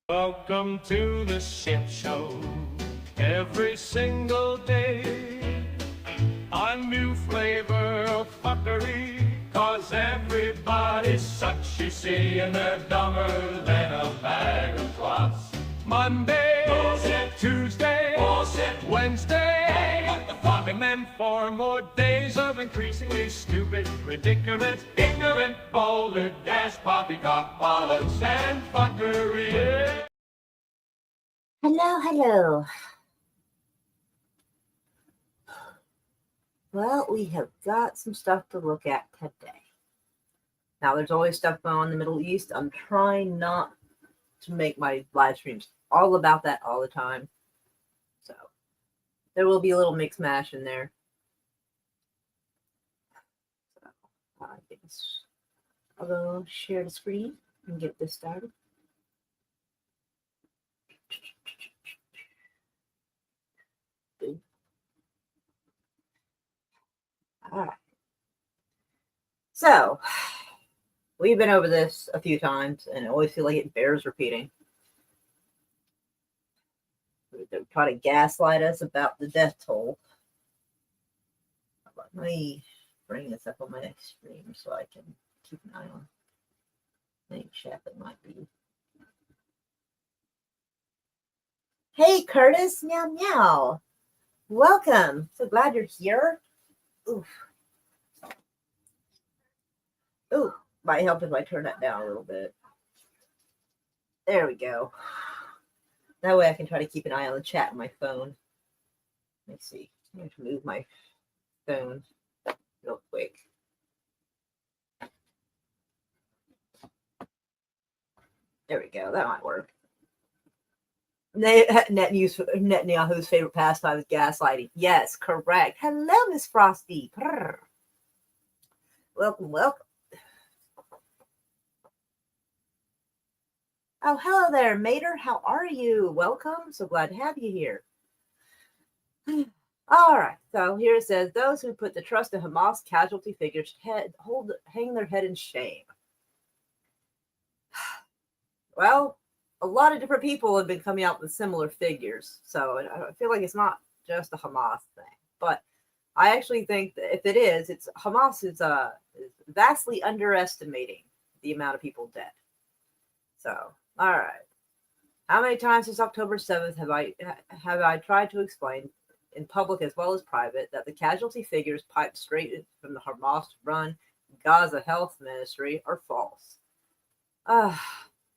Welcome to the shit show. Every single day, a new flavor of fuckery. Cause everybody's such, you see, and they're dumber than a bag of clots. Monday, bullshit. Tuesday, bullshit. Wednesday, hey, what the fuck? And then 4 more days of increasingly stupid predicament, ignorant, boulder, dash, poppycock, bollocks, and fuckery. Hello. Well, we have got some stuff to look at today. Now, there's always stuff going on in the Middle East. I'm trying not to make my live streams all about that all the time. So, there will be a little mix mash in there. So, I guess I'll go share the screen and get this started. All right. So, we've been over this a few times, and I always feel like it bears repeating. They try to gaslight us about the death toll. Let me bring this up on my stream so I can keep an eye on any chat that might be. Hey, Curtis, meow meow. Welcome. So glad you're here. Oof. Ooh, might help if I turn that down a little bit. There we go. That way I can try to keep an eye on the chat on my phone. Let's see. I have to move my phone real quick. There we go. That might work. Netanyahu's favorite pastime is gaslighting. Yes, correct. Hello, Miss Frosty. Brr. Welcome. Oh, hello there, Mater. How are you? Welcome. So glad to have you here. All right. So here it says, those who put the trust in Hamas casualty figures hang their head in shame. Well, a lot of different people have been coming out with similar figures. So I feel like it's not just a Hamas thing. But I actually think that if it is, Hamas is vastly underestimating the amount of people dead. So, all right. How many times since October 7th have I tried to explain in public as well as private that the casualty figures piped straight from the Hamas-run Gaza Health Ministry are false?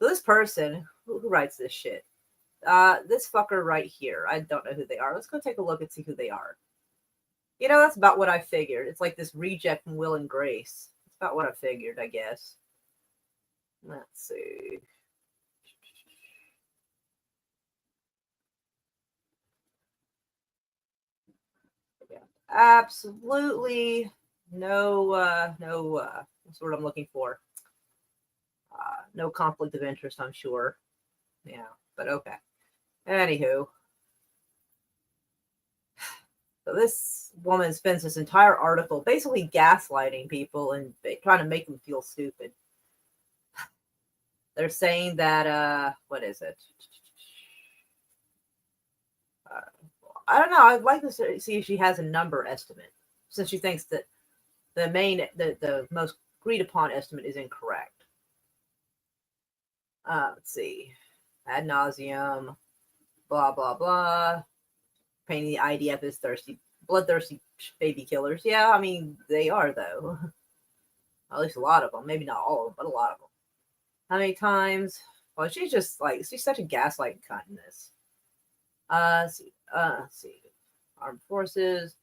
This person who writes this shit, this fucker right here, I don't know who they are. Let's go take a look and see who they are. You know, that's about what I figured. It's like this reject from Will and Grace. It's about what I figured, I guess. Let's see. Yeah, absolutely no, what's the word I'm looking for? No conflict of interest, I'm sure. Yeah, but okay. Anywho. So this woman spends this entire article basically gaslighting people and trying to make them feel stupid. They're saying that, what is it? I don't know. I'd like to see if she has a number estimate, since she thinks that the most agreed upon estimate is incorrect. Let's see. Ad nauseum, blah, blah, blah. Painting the IDF as bloodthirsty baby killers. Yeah, I mean, they are, though. At least a lot of them. Maybe not all of them, but a lot of them. How many times? Well, she's such a gaslighting cunt in this. Let's see. Armed forces.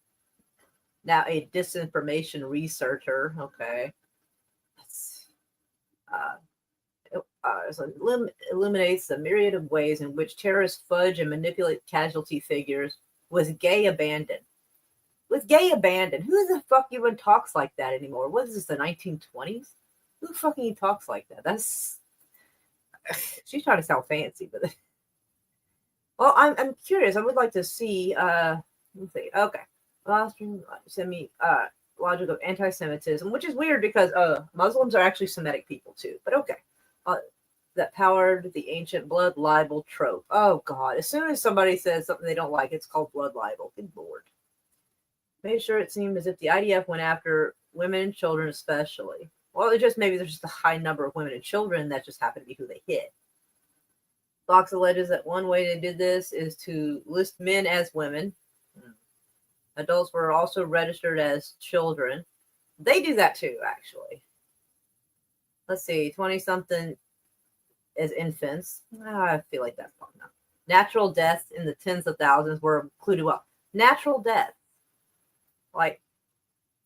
Now a disinformation researcher. Okay. So illuminates the myriad of ways in which terrorists fudge and manipulate casualty figures with gay abandon. With gay abandon. Who the fuck even talks like that anymore? What is this, the 1920s? Who fucking talks like that? That's... She's trying to sound fancy, but... Well, I'm curious. I would like to see... let's see. Okay. Last semi... logic of anti-Semitism, which is weird because Muslims are actually Semitic people too. But okay. that powered the ancient blood libel trope. Oh, God. As soon as somebody says something they don't like, it's called blood libel. Good Lord. Made sure it seemed as if the IDF went after women and children especially. Well, it just maybe there's just a high number of women and children that just happen to be who they hit. Fox alleges that one way they did this is to list men as women. Adults were also registered as children. They do that too, actually. Let's see, 20-something as infants. I feel like that's probably not. Natural deaths in the tens of thousands were included. Well, natural deaths, like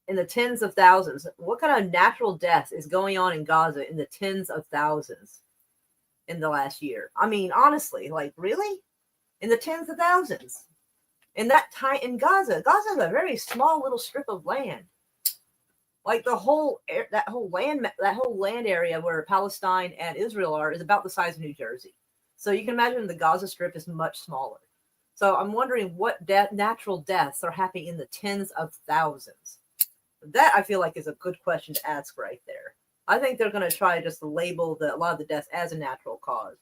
in the tens of thousands. What kind of natural deaths is going on in Gaza in the tens of thousands in the last year? I mean, honestly, like really? In the tens of thousands. In that time in Gaza. Gaza is a very small little strip of land. Like that whole land area where Palestine and Israel are is about the size of New Jersey. So you can imagine the Gaza Strip is much smaller. So I'm wondering what natural deaths are happening in the tens of thousands. That I feel like is a good question to ask right there. I think they're going to try just to label a lot of the deaths as a natural cause.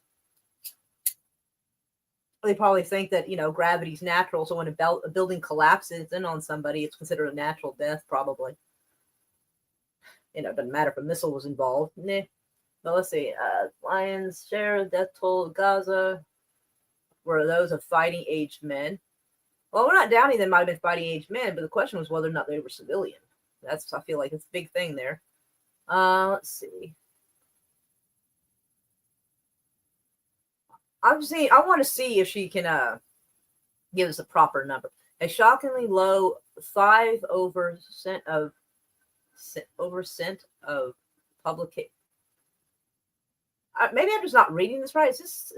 They probably think that, gravity's natural. So when a building collapses in on somebody, it's considered a natural death, probably. It doesn't matter if a missile was involved. Nah. But let's see. Lion's share of death toll of Gaza were those of fighting aged men. Well, we're not doubting they might have been fighting aged men, but the question was whether or not they were civilian. I feel like it's a big thing there. Let's see. I want to see if she can give us a proper number. A shockingly low 5% of publication. Maybe I'm just not reading this right. Is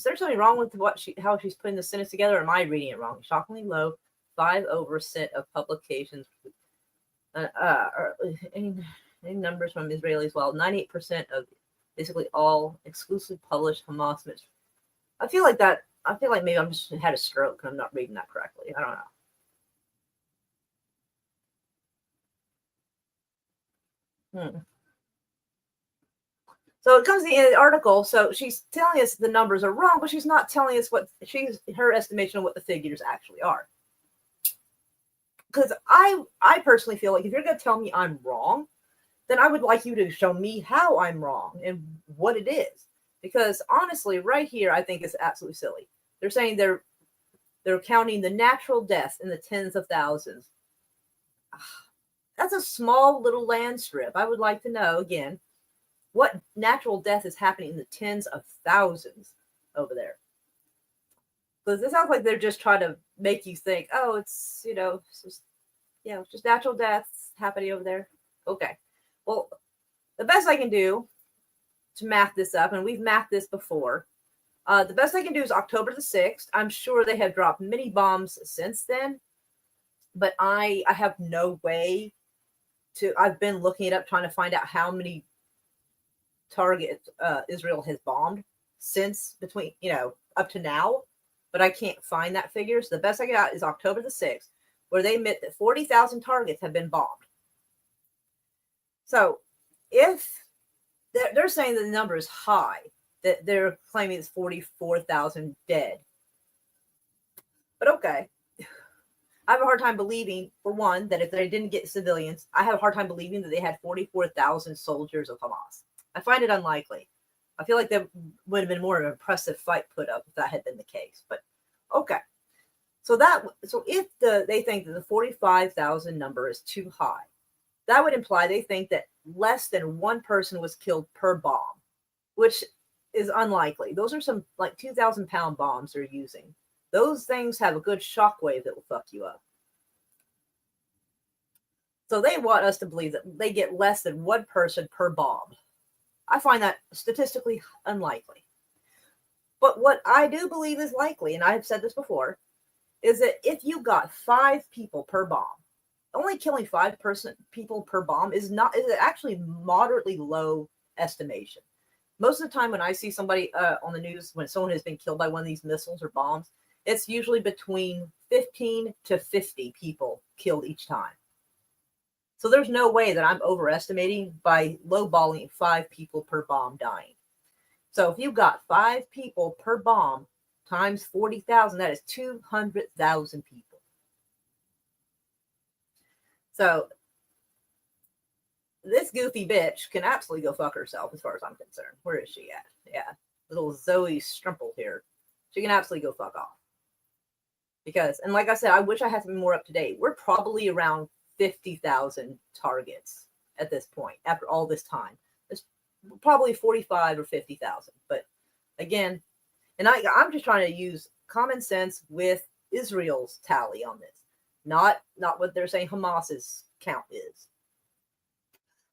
there something wrong with how she's putting the sentence together? Or am I reading it wrong? Shockingly low 5% of publications. Any numbers from Israelis? Well, 98% of basically all exclusively published Hamas myths. I feel like maybe I'm just had a stroke and I'm not reading that correctly. I don't know. So it comes to the end of the article. So she's telling us the numbers are wrong, but she's not telling us her estimation of what the figures actually are. Because I personally feel like if you're going to tell me I'm wrong, then I would like you to show me how I'm wrong and what it is. Because honestly, right here, I think it's absolutely silly. They're saying they're counting the natural deaths in the tens of thousands. That's a small little land strip. I would like to know, again, what natural death is happening in the tens of thousands over there. Because it sounds like they're just trying to make you think, oh, it's just natural deaths happening over there. Okay. Well, the best I can do to math this up, and we've mathed this before, the best I can do is October the 6th. I'm sure they have dropped many bombs since then, but I have no way to. I've been looking it up, trying to find out how many targets Israel has bombed since between, up to now, but I can't find that figure. So the best I got is October the 6th, where they admit that 40,000 targets have been bombed. So if they're saying that the number is high, that they're claiming it's 44,000 dead. But okay. I have a hard time believing, for one, that if they didn't get civilians, I have a hard time believing that they had 44,000 soldiers of Hamas. I find it unlikely. I feel like there would have been more of an impressive fight put up if that had been the case. But okay. So if they think that the 45,000 number is too high, that would imply they think that less than one person was killed per bomb, which is unlikely. Those are some like 2,000-pound bombs they're using. Those things have a good shockwave that will fuck you up. So they want us to believe that they get less than one person per bomb. I find that statistically unlikely. But what I do believe is likely, and I've said this before, is that if you got 5 people per bomb, only killing 5 people per bomb is actually moderately low estimation. Most of the time when I see somebody on the news, when someone has been killed by one of these missiles or bombs, it's usually between 15 to 50 people killed each time. So there's no way that I'm overestimating by lowballing 5 people per bomb dying. So if you got 5 people per bomb times 40,000, that is 200,000 people. So this goofy bitch can absolutely go fuck herself as far as I'm concerned. Where is she at? Yeah, little Zoe Strumple here. She can absolutely go fuck off. Because, and like I said, I wish I had to be more up to date. We're probably around 50,000 targets at this point after all this time. It's probably 45 or 50,000. But again, and I'm just trying to use common sense with Israel's tally on this, not what they're saying Hamas's count is.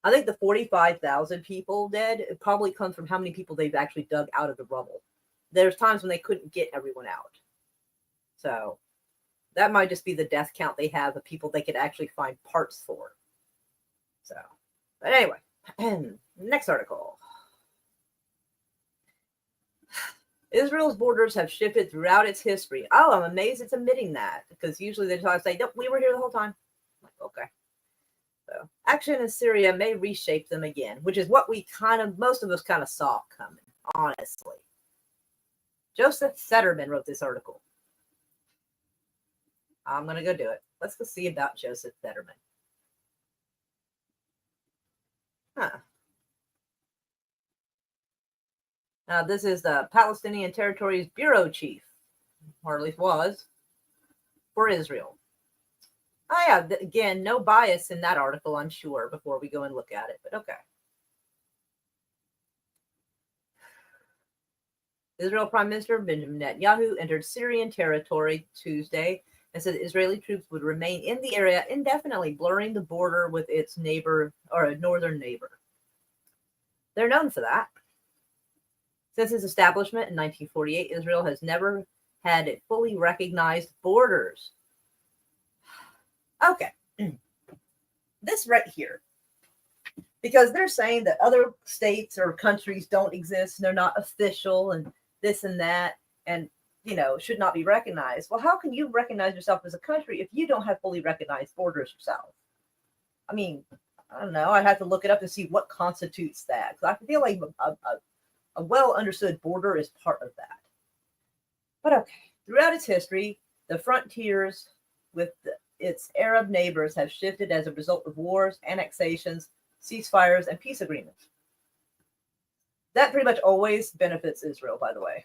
I think the 45,000 people dead, it probably comes from how many people they've actually dug out of the rubble. There's times when they couldn't get everyone out. So that might just be the death count they have of people they could actually find parts for. So, but anyway, next article. Israel's borders have shifted throughout its history. Oh, I'm amazed it's admitting that, because usually they try to say, nope, we were here the whole time. I'm like, okay. So, action in Syria may reshape them again, which is what we most of us kind of saw coming, honestly. Joseph Fetterman wrote this article. I'm going to go do it. Let's go see about Joseph Fetterman. Now, this is the Palestinian Territories Bureau Chief, or at least was, for Israel. Oh, yeah, again, no bias in that article, I'm sure, before we go and look at it, but okay. Israel Prime Minister Benjamin Netanyahu entered Syrian territory Tuesday and said Israeli troops would remain in the area indefinitely, blurring the border with its neighbor, or a northern neighbor. They're known for that. Since its establishment in 1948, Israel has never had fully recognized borders. Okay. This right here. Because they're saying that other states or countries don't exist and they're not official and this and that and, should not be recognized. Well, how can you recognize yourself as a country if you don't have fully recognized borders yourself? I mean, I don't know. I'd have to look it up to see what constitutes that. Because I feel like a well-understood border is part of that. But okay, throughout its history, the frontiers with its Arab neighbors have shifted as a result of wars, annexations, ceasefires, and peace agreements. That pretty much always benefits Israel, by the way.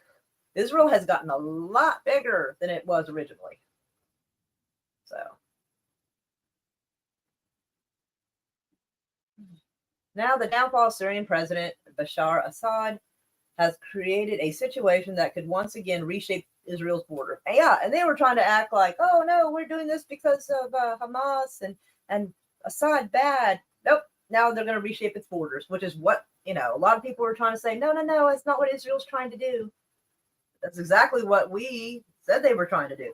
Israel has gotten a lot bigger than it was originally. So. Now the downfall of Syrian President Bashar Assad has created a situation that could once again reshape Israel's border. And yeah, and they were trying to act like, oh no, we're doing this because of Hamas and Assad bad. Nope. Now they're going to reshape its borders, which is what, a lot of people were trying to say, no, it's not what Israel's trying to do. That's exactly what we said they were trying to do.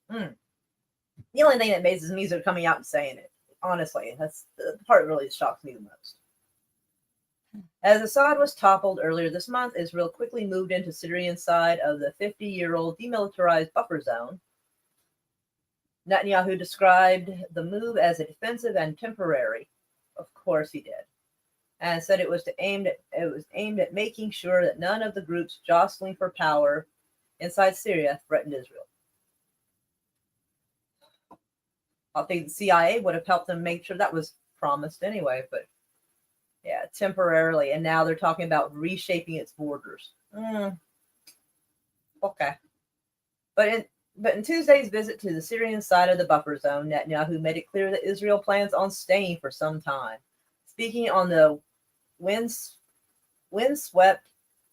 The only thing that amazes me is they're coming out and saying it. Honestly, that's the part that really shocks me the most. As Assad was toppled earlier this month, Israel quickly moved into Syrian side of the 50-year-old demilitarized buffer zone. Netanyahu described the move as a defensive and temporary. Of course he did. And said it was aimed at making sure that none of the groups jostling for power inside Syria threatened Israel. I think the CIA would have helped them make sure that was promised anyway, but yeah, temporarily. And now they're talking about reshaping its borders. Okay. But in Tuesday's visit to the Syrian side of the buffer zone, Netanyahu made it clear that Israel plans on staying for some time. Speaking on the windswept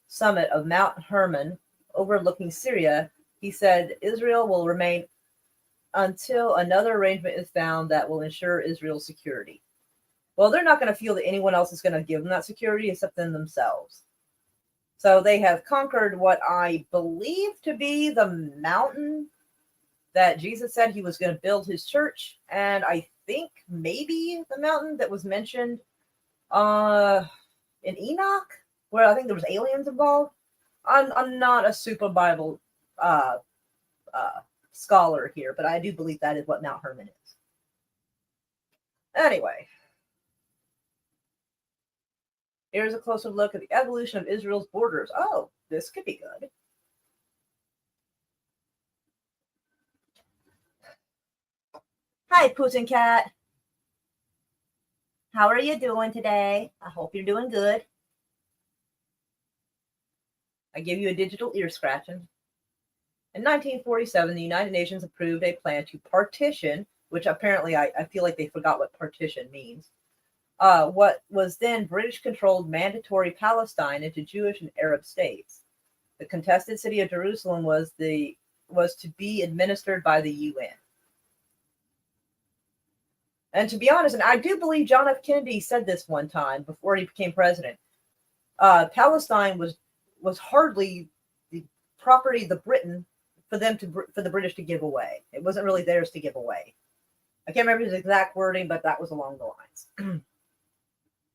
summit of Mount Hermon overlooking Syria, he said Israel will remain until another arrangement is found that will ensure Israel's security. Well, they're not going to feel that anyone else is going to give them that security except them themselves. So they have conquered what I believe to be the mountain that Jesus said he was going to build his church. And I think maybe the mountain that was mentioned in Enoch, where I think there was aliens involved. I'm not a super Bible scholar here, but I do believe that is what Mount Hermon is. Anyway. Here's a closer look at the evolution of Israel's borders. Oh, this could be good. Hi, Putin Cat. How are you doing today? I hope you're doing good. I give you a digital ear scratching. In 1947, the United Nations approved a plan to partition, which apparently I feel like they forgot what partition means, what was then British-controlled mandatory Palestine into Jewish and Arab states. The contested city of Jerusalem was to be administered by the UN. And to be honest, and I do believe John F. Kennedy said this one time before he became president, Palestine was hardly the property of the Britain for the British to give away. It wasn't really theirs to give away. I can't remember his exact wording, but that was along the lines.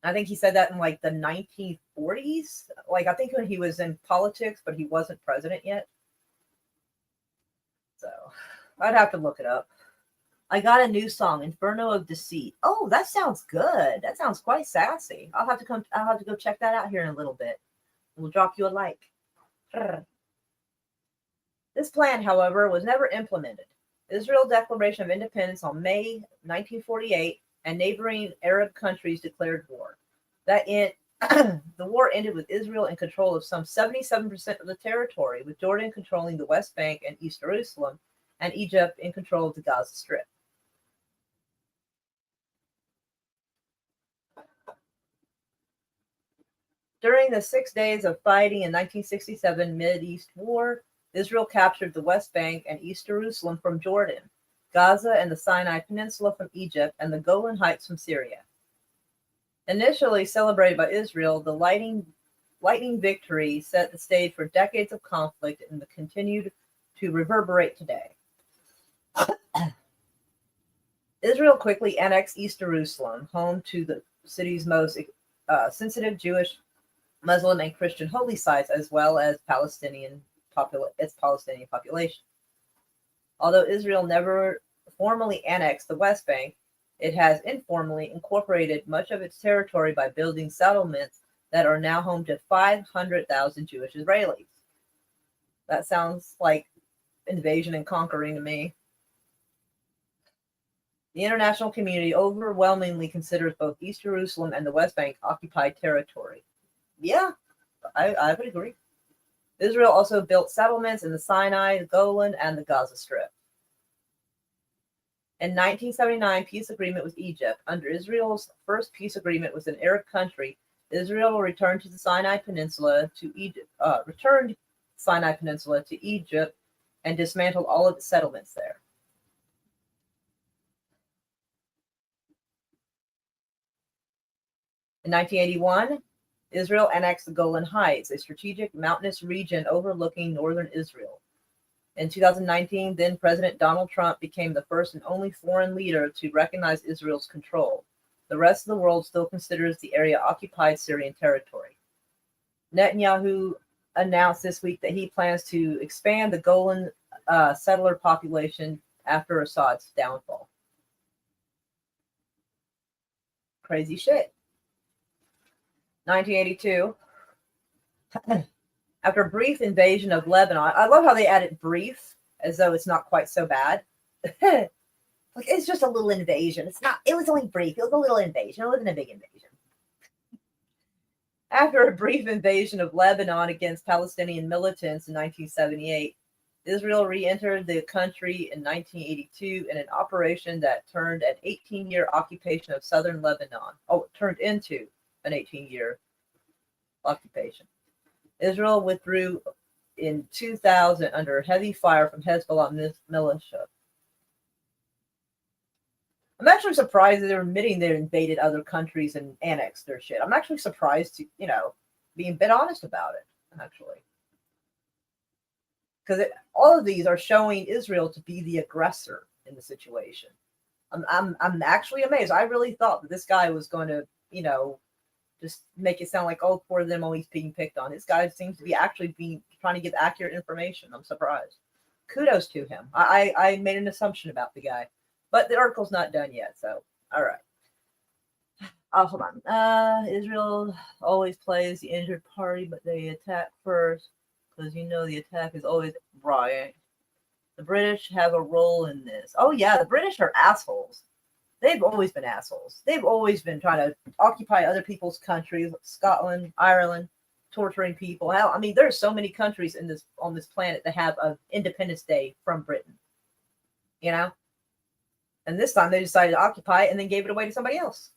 I think he said that in like the 1940s. Like I think when he was in politics, but he wasn't president yet. So I'd have to look it up. I got a new song, Inferno of Deceit. Oh, that sounds good. That sounds quite sassy. I'll have to go check that out here in a little bit. We'll drop you a like. This plan, however, was never implemented. Israel's declaration of independence on May 1948 and neighboring Arab countries declared war. The war ended with Israel in control of some 77% of the territory, with Jordan controlling the West Bank and East Jerusalem, and Egypt in control of the Gaza Strip. During the 6 days of fighting in 1967 Mideast War, Israel captured the West Bank and East Jerusalem from Jordan, Gaza and the Sinai Peninsula from Egypt, and the Golan Heights from Syria. Initially celebrated by Israel, the lightning victory set the stage for decades of conflict and continued to reverberate today. Israel quickly annexed East Jerusalem, home to the city's most sensitive Jewish, Muslim, and Christian holy sites, as well as its Palestinian population. Although Israel never formally annexed the West Bank, it has informally incorporated much of its territory by building settlements that are now home to 500,000 Jewish Israelis. That sounds like invasion and conquering to me. The international community overwhelmingly considers both East Jerusalem and the West Bank occupied territory. Yeah, I would agree. Israel also built settlements in the Sinai, the Golan, and the Gaza Strip. In 1979, peace agreement with Egypt. Under Israel's first peace agreement with an Arab country, Israel returned the Sinai Peninsula to Egypt and dismantled all of its settlements there. In 1981, Israel annexed the Golan Heights, a strategic mountainous region overlooking northern Israel. In 2019, then President Donald Trump became the first and only foreign leader to recognize Israel's control. The rest of the world still considers the area occupied Syrian territory. Netanyahu announced this week that he plans to expand the Golan settler population after Assad's downfall. Crazy shit. 1982. After a brief invasion of Lebanon, I love how they added brief as though it's not quite so bad. Like it's just a little invasion. It was only brief. It was a little invasion. It wasn't a big invasion. After a brief invasion of Lebanon against Palestinian militants in 1978, Israel re-entered the country in 1982 in an operation that turned an 18-year occupation of southern Lebanon. Turned into an 18-year occupation. Israel withdrew in 2000 under heavy fire from Hezbollah militia. I'm actually surprised that they're admitting they invaded other countries and annexed their shit. I'm actually surprised to, being a bit honest about it, actually. Because all of these are showing Israel to be the aggressor in the situation. I'm actually amazed. I really thought that this guy was going to, just make it sound like, oh, poor them, always being picked on. This guy seems to be actually trying to give accurate information. I'm surprised. Kudos to him. I made an assumption about the guy, but the article's not done yet. So, all right. Oh, hold on. Israel always plays the injured party, but they attack first because the attack is always right. The British have a role in this. Oh yeah, the British are assholes. They've always been assholes. They've always been trying to occupy other people's countries, Scotland, Ireland, torturing people. Hell, I mean, there's so many countries on this planet that have an Independence Day from Britain. You know, and this time they decided to occupy it and then gave it away to somebody else.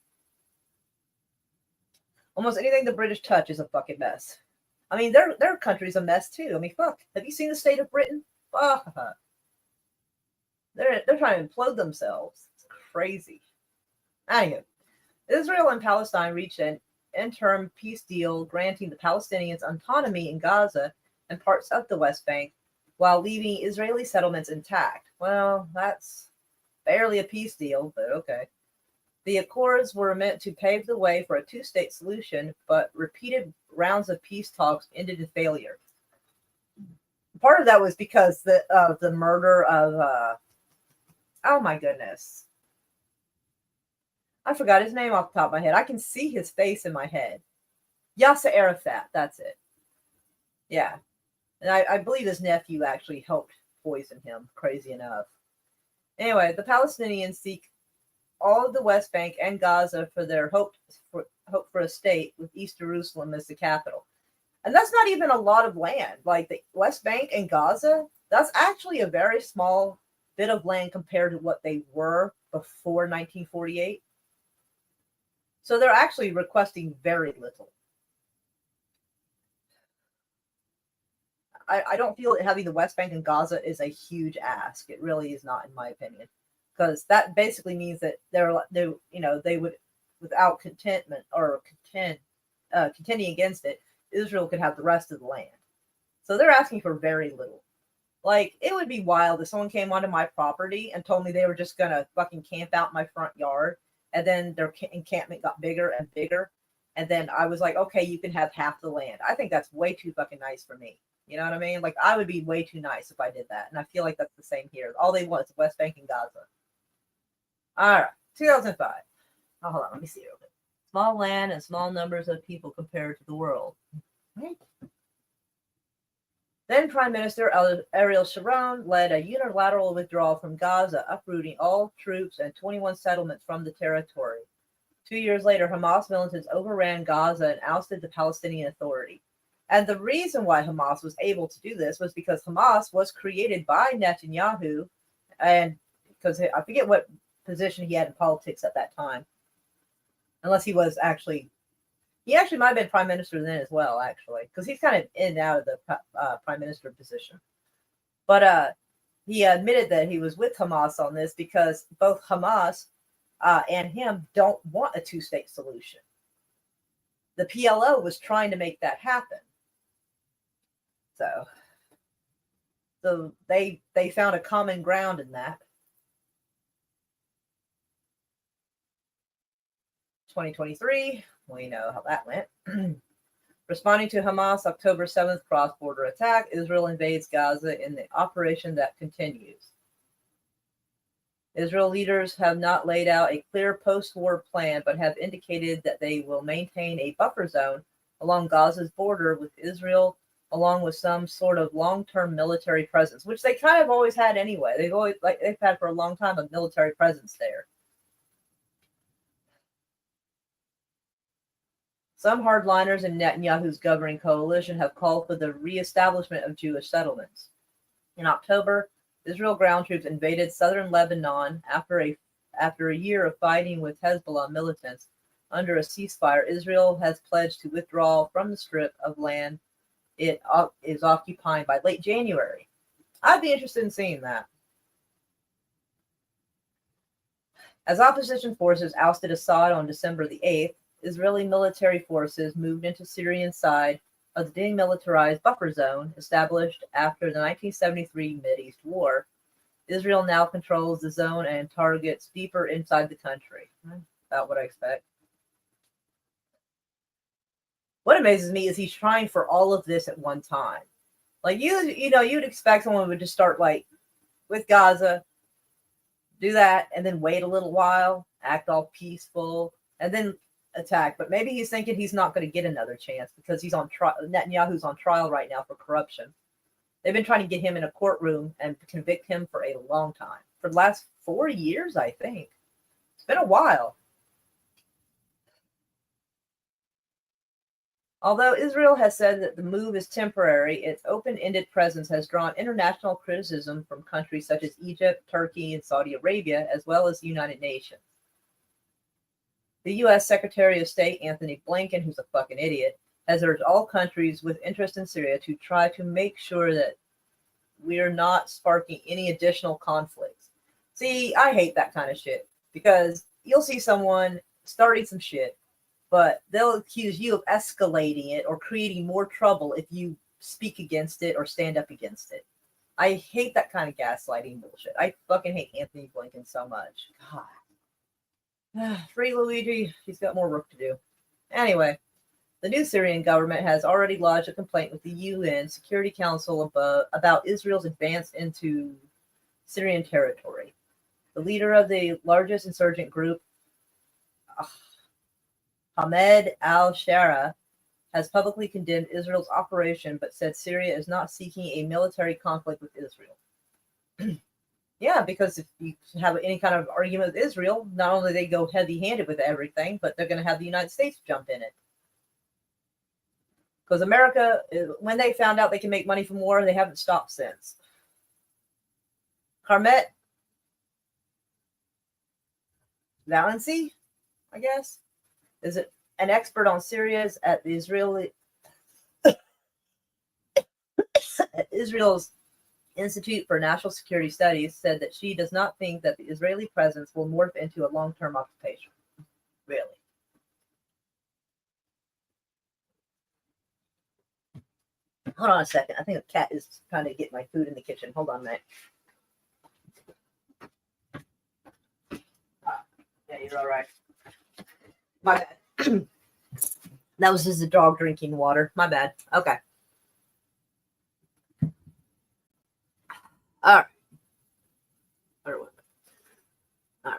Almost anything the British touch is a fucking mess. I mean, their country's a mess too. I mean, fuck. Have you seen the state of Britain? Fuck. They're trying to implode themselves. It's crazy. Anyway, Israel and Palestine reached an interim peace deal granting the Palestinians autonomy in Gaza and parts of the West Bank while leaving Israeli settlements intact. Well, that's barely a peace deal, but okay. The accords were meant to pave the way for a two-state solution, but repeated rounds of peace talks ended in failure. Part of that was because of the murder of, oh my goodness. I forgot his name off the top of my head. I can see his face in my head. Yasser Arafat, that's it. Yeah. And I believe his nephew actually helped poison him, crazy enough. Anyway, the Palestinians seek all of the West Bank and Gaza for their hope for a state with East Jerusalem as the capital. And that's not even a lot of land. Like the West Bank and Gaza, that's actually a very small bit of land compared to what they were before 1948. So they're actually requesting very little. I don't feel that having the West Bank and Gaza is a huge ask. It really is not, in my opinion, because that basically means that they would, without contentment or contending against it, Israel could have the rest of the land. So they're asking for very little. Like, it would be wild if someone came onto my property and told me they were just gonna fucking camp out in my front yard, and then their encampment got bigger and bigger, and then I was like, okay, you can have half the land. I think that's way too fucking nice for me. You know what I mean? Like, I would be way too nice if I did that. And I feel like that's the same here. All they want is West Bank and Gaza. All right, 2005. Oh, hold on, let me see real quick. Small land and small numbers of people compared to the world. Right? Then Prime Minister Ariel Sharon led a unilateral withdrawal from Gaza, uprooting all troops and 21 settlements from the territory. 2 years later, Hamas militants overran Gaza and ousted the Palestinian Authority. And the reason why Hamas was able to do this was because Hamas was created by Netanyahu, and because I forget what position he had in politics at that time, unless he was actually might have been prime minister then as well, actually, because he's kind of in and out of the prime minister position. But he admitted that he was with Hamas on this because both Hamas and him don't want a two-state solution. The PLO was trying to make that happen. So they found a common ground in that. 2023, we know how that went. Responding to Hamas' October 7th cross-border attack, Israel invades Gaza in the operation that continues. Israel leaders have not laid out a clear post-war plan, but have indicated that they will maintain a buffer zone along Gaza's border with Israel, along with some sort of long-term military presence, which they kind of always had anyway. They've had for a long time a military presence there. Some hardliners in Netanyahu's governing coalition have called for the reestablishment of Jewish settlements. In October, Israel ground troops invaded southern Lebanon after a year of fighting with Hezbollah militants. Under a ceasefire, Israel has pledged to withdraw from the strip of land it is occupying by late January. I'd be interested in seeing that. As opposition forces ousted Assad on December the 8th, Israeli military forces moved into Syrian side of the demilitarized buffer zone established after the 1973 Mideast War. Israel now controls the zone and targets deeper inside the country. About what I expect. What amazes me is he's trying for all of this at one time. Like you'd expect someone would just start like with Gaza, do that, and then wait a little while, act all peaceful, and then attack, but maybe he's thinking he's not going to get another chance because he's on trial. Netanyahu's on trial right now for corruption. They've been trying to get him in a courtroom and convict him for a long time. For the last 4 years, I think. It's been a while. Although Israel has said that the move is temporary, its open-ended presence has drawn international criticism from countries such as Egypt, Turkey, and Saudi Arabia, as well as the United Nations. The U.S. Secretary of State Anthony Blinken, who's a fucking idiot, has urged all countries with interest in Syria to try to make sure that we're not sparking any additional conflicts. See, I hate that kind of shit because you'll see someone starting some shit, but they'll accuse you of escalating it or creating more trouble if you speak against it or stand up against it. I hate that kind of gaslighting bullshit. I fucking hate Anthony Blinken so much. God. Free Luigi, he's got more work to do. Anyway, the new Syrian government has already lodged a complaint with the UN Security Council about Israel's advance into Syrian territory. The leader of the largest insurgent group, Ahmed al-Shara, has publicly condemned Israel's operation, but said Syria is not seeking a military conflict with Israel. Yeah, because if you have any kind of argument with Israel, not only they go heavy-handed with everything, but they're going to have the United States jump in it. Because America, when they found out they can make money from war, they haven't stopped since. Carmet Valency, I guess, is it an expert on Syria's at the Israel's Institute for National Security Studies, said that she does not think that the Israeli presence will morph into a long-term occupation. Really? Hold on a second. I think a cat is trying to get my food in the kitchen. Hold on a minute. Yeah, you're all right. My bad. That was just a dog drinking water. My bad. Okay. All right. All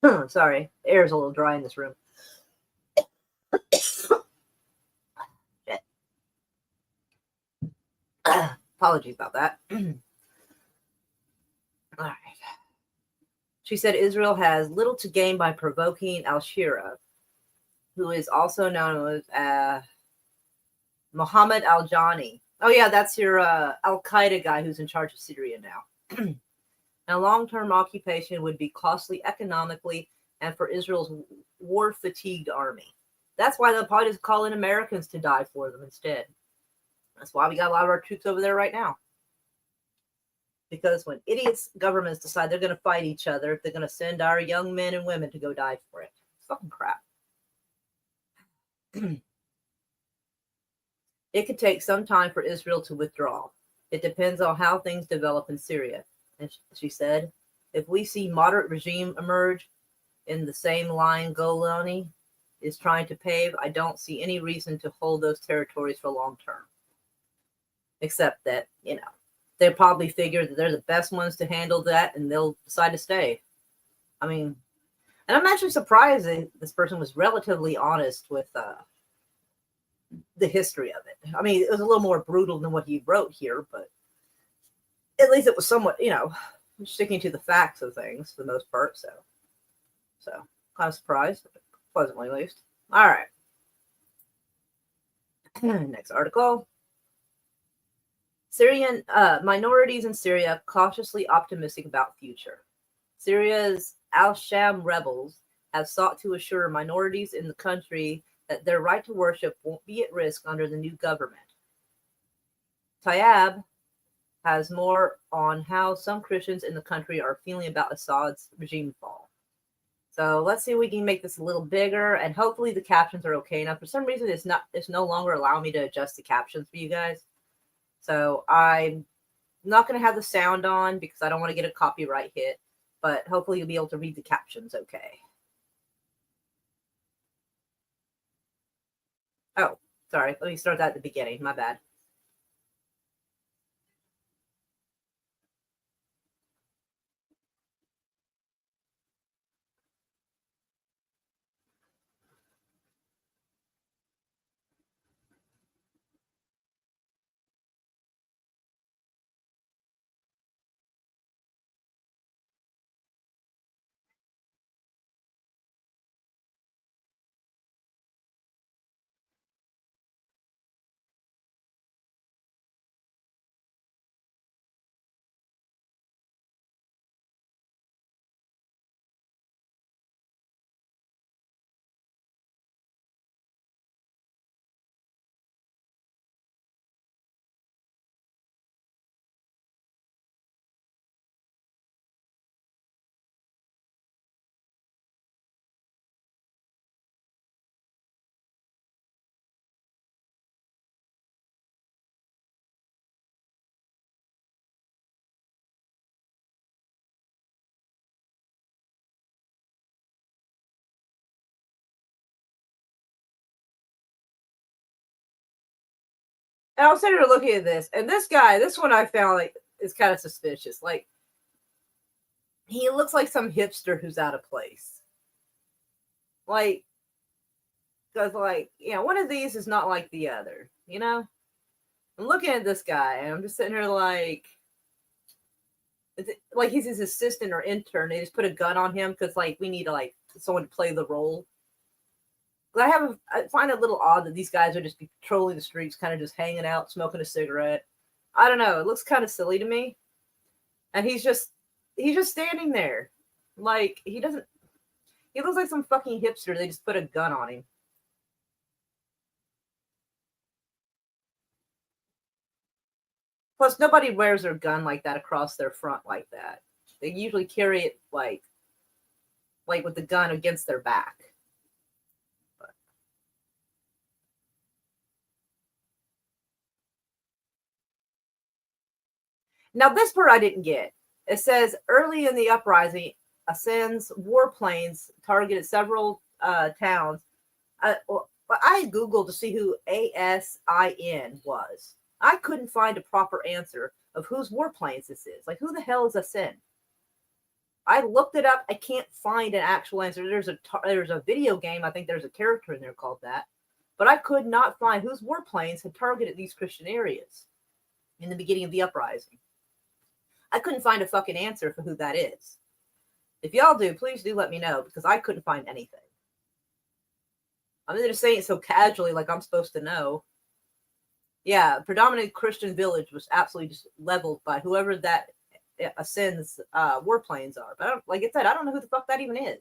right. Sorry. The air is a little dry in this room. Apologies about that. All right. She said Israel has little to gain by provoking al-Shira, who is also known as Mohammed al-Jani. Oh, yeah, that's your al-Qaeda guy who's in charge of Syria now. A long-term occupation would be costly economically and for Israel's war-fatigued army. That's why they'll probably just call in Americans to die for them instead. That's why we got a lot of our troops over there right now. Because when idiots governments decide they're going to fight each other, they're going to send our young men and women to go die for it. It's fucking crap. It could take some time for Israel to withdraw. It depends on how things develop in Syria. And she said, if we see moderate regime emerge in the same line Golani is trying to pave, I don't see any reason to hold those territories for long term. Except that, they'll probably figure that they're the best ones to handle that and they'll decide to stay. I mean, and I'm actually surprised that this person was relatively honest with the history of it. I mean, it was a little more brutal than what he wrote here, but at least it was somewhat, sticking to the facts of things for the most part. So kind of surprised, pleasantly at least. All right. Next article. Syrian minorities in Syria cautiously optimistic about future. Syria's al-Sham rebels have sought to assure minorities in the country that their right to worship won't be at risk under the new government. Tayyab has more on how some Christians in the country are feeling about Assad's regime fall. So let's see if we can make this a little bigger, and hopefully the captions are okay. Now, for some reason, it's no longer allowing me to adjust the captions for you guys. So I'm not going to have the sound on because I don't want to get a copyright hit, but hopefully you'll be able to read the captions okay. Oh, sorry. Let me start that at the beginning. My bad. And I was sitting there looking at this, and this guy, this one I found like is kind of suspicious. Like, he looks like some hipster who's out of place. Like, because one of these is not like the other. I'm looking at this guy, and I'm just sitting here like he's his assistant or intern. They just put a gun on him because we need to someone to play the role. I find it a little odd that these guys would just be patrolling the streets, kind of just hanging out, smoking a cigarette. I don't know. It looks kind of silly to me. And he's just standing there. He looks like some fucking hipster. They just put a gun on him. Plus, nobody wears their gun like that across their front like that. They usually carry it like with the gun against their back. Now, this part I didn't get. It says, early in the uprising, Assan's warplanes targeted several towns. But I Googled to see who ASIN was. I couldn't find a proper answer of whose warplanes this is. Who the hell is Assan? I looked it up. I can't find an actual answer. There's a video game. I think there's a character in there called that. But I could not find whose warplanes had targeted these Christian areas in the beginning of the uprising. I couldn't find a fucking answer for who that is. If y'all do, please do let me know, because I couldn't find anything. I'm just saying it so casually, like I'm supposed to know. Yeah, predominant Christian village was absolutely just leveled by whoever that Assan's warplanes are. But like I said, I don't know who the fuck that even is.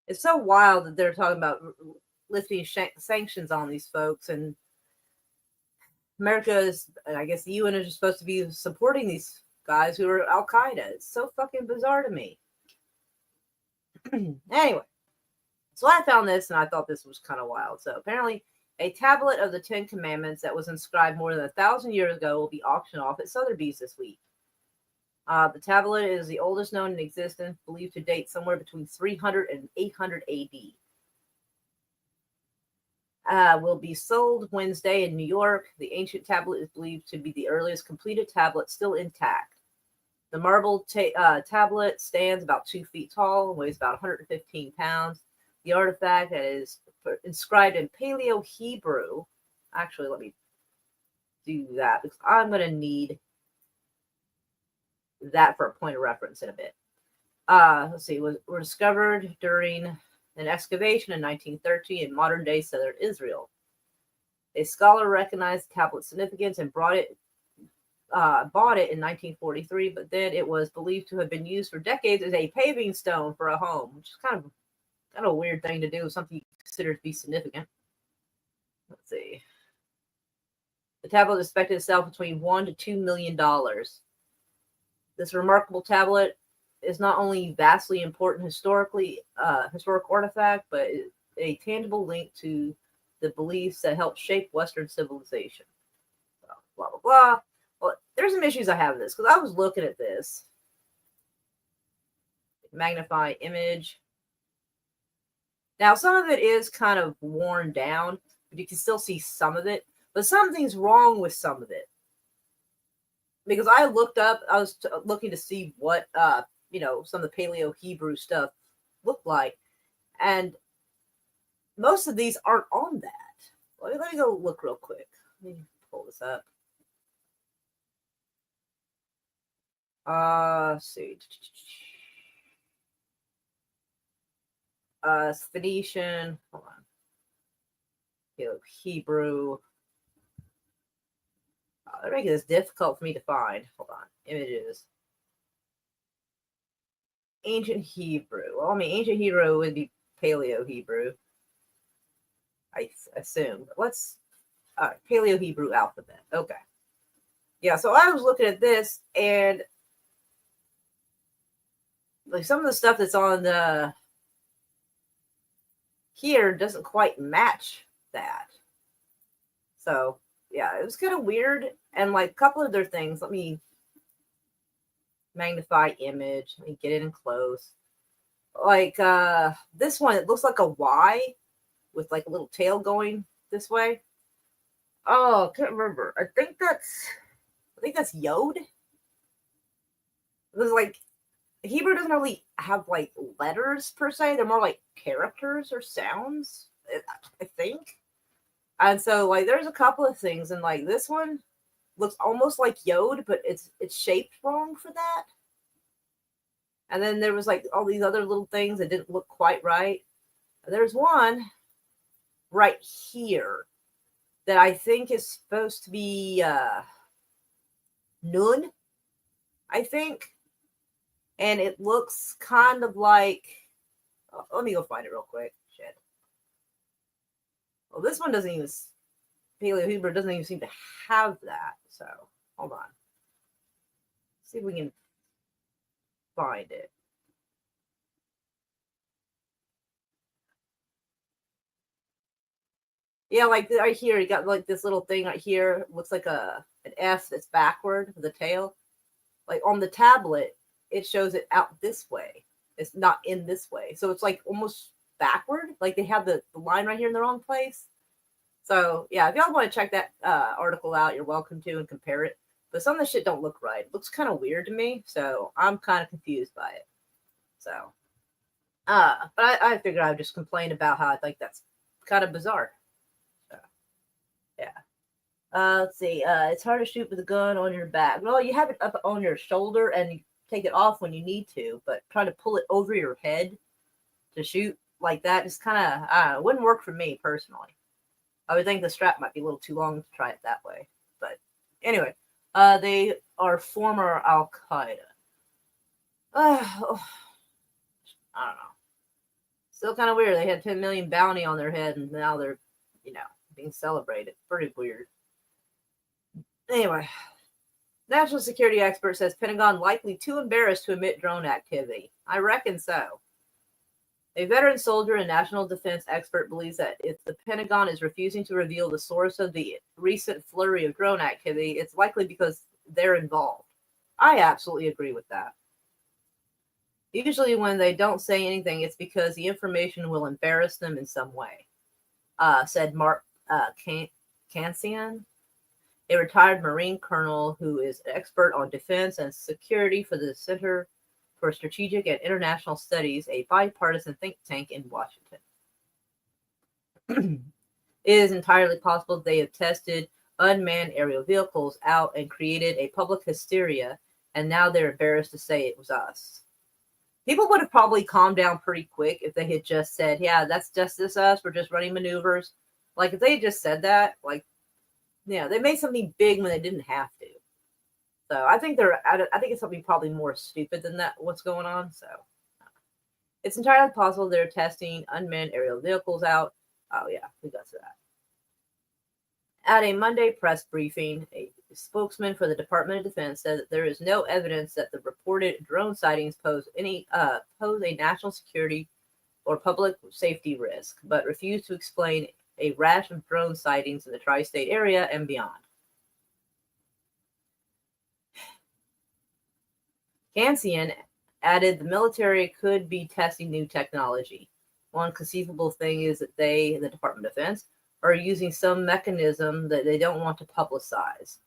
It's so wild that they're talking about lifting sanctions on these folks, and America is, I guess the UN is supposed to be supporting these guys who are Al Qaeda. It's so fucking bizarre to me. Anyway, so I found this and I thought this was kind of wild. So apparently, a tablet of the Ten Commandments that was inscribed more than 1,000 years ago will be auctioned off at Sotheby's this week. The tablet is the oldest known in existence, believed to date somewhere between 300 and 800 AD. Will be sold Wednesday in New York. The ancient tablet is believed to be the earliest completed tablet still intact. The marble tablet stands about 2 feet tall and weighs about 115 pounds. The artifact that is inscribed in Paleo Hebrew. Actually, let me do that because I'm going to need that for a point of reference in a bit. Let's see, were discovered during an excavation in 1930 in modern-day southern Israel. A scholar recognized the tablet's significance and bought it in 1943, but then it was believed to have been used for decades as a paving stone for a home, which is kind of a weird thing to do, something you consider to be significant. Let's see. The tablet is expected to sell between $1 to $2 million. This remarkable tablet is not only vastly important historic artifact, but a tangible link to the beliefs that helped shape Western civilization. So, blah, blah, blah. Well, there's some issues I have with this, because I was looking at this. Magnify image. Now, some of it is kind of worn down, but you can still see some of it. But something's wrong with some of it. Because I was looking to see what, some of the Paleo Hebrew stuff looked like. And most of these aren't on that. Let me go look real quick. Let me pull this up. Let's see. Phoenician. Hold on. Hebrew. They're making this difficult for me to find. Hold on. Images. Ancient Hebrew. Well, I mean, ancient Hebrew would be Paleo Hebrew, I assume. But let's Paleo Hebrew alphabet. Okay. Yeah, so I was looking at this, and like some of the stuff that's on the here doesn't quite match that. So yeah, it was kind of weird. And like a couple of their things, let me magnify image, let me get it in close. Like this one, it looks like a Y with like a little tail going this way. Oh, I can't remember. I think that's Yod. It was like Hebrew doesn't really have like letters per se. They're more like characters or sounds, I think. And so like there's a couple of things, and like this one looks almost like Yod, but it's shaped wrong for that. And then there was like all these other little things that didn't look quite right. There's one right here that I think is supposed to be Nun, I think. And it looks kind of like, let me go find it real quick. Shit. Well, this one doesn't even, Paleo Hebrew doesn't even seem to have that. So, hold on. See if we can find it. Yeah, like right here, you got like this little thing right here. Looks like an F that's backward with a tail. Like on the tablet, it shows it out this way. It's not in this way. So it's like almost backward. Like they have the line right here in the wrong place. So yeah, if y'all want to check that article out, you're welcome to and compare it. But some of the shit don't look right. It looks kind of weird to me. So I'm kind of confused by it. So, but I figured I would just complain about how I think that's kind of bizarre. So, yeah. Let's see. It's hard to shoot with a gun on your back. Well, you have it up on your shoulder and you take it off when you need to, but trying to pull it over your head to shoot like that just kind of wouldn't work for me personally. I would think the strap might be a little too long to try it that way. But anyway, they are former Al Qaeda. I don't know. Still kind of weird. They had 10 million bounty on their head, and now they're, being celebrated. Pretty weird. Anyway, national security expert says Pentagon likely too embarrassed to admit drone activity. I reckon so. A veteran soldier and national defense expert believes that if the Pentagon is refusing to reveal the source of the recent flurry of drone activity, it's likely because they're involved. I absolutely agree with that. Usually when they don't say anything, it's because the information will embarrass them in some way, said Mark ckin, a retired Marine colonel who is an expert on defense and security for the Center for Strategic and International Studies, a bipartisan think tank in Washington. It is entirely possible they have tested unmanned aerial vehicles out and created a public hysteria, and now they're embarrassed to say it was us. People would have probably calmed down pretty quick if they had just said, yeah, that's just us. We're just running maneuvers. Like, if they had just said that, like, they made something big when they didn't have to. So I think it's something probably more stupid than that, what's going on. So it's entirely possible they're testing unmanned aerial vehicles out. Oh, yeah, we got to that. At a Monday press briefing, a spokesman for the Department of Defense said that there is no evidence that the reported drone sightings pose a national security or public safety risk, but refused to explain a rash of drone sightings in the tri-state area and beyond. ckin added the military could be testing new technology. One conceivable thing is that they, the Department of Defense, are using some mechanism that they don't want to publicize.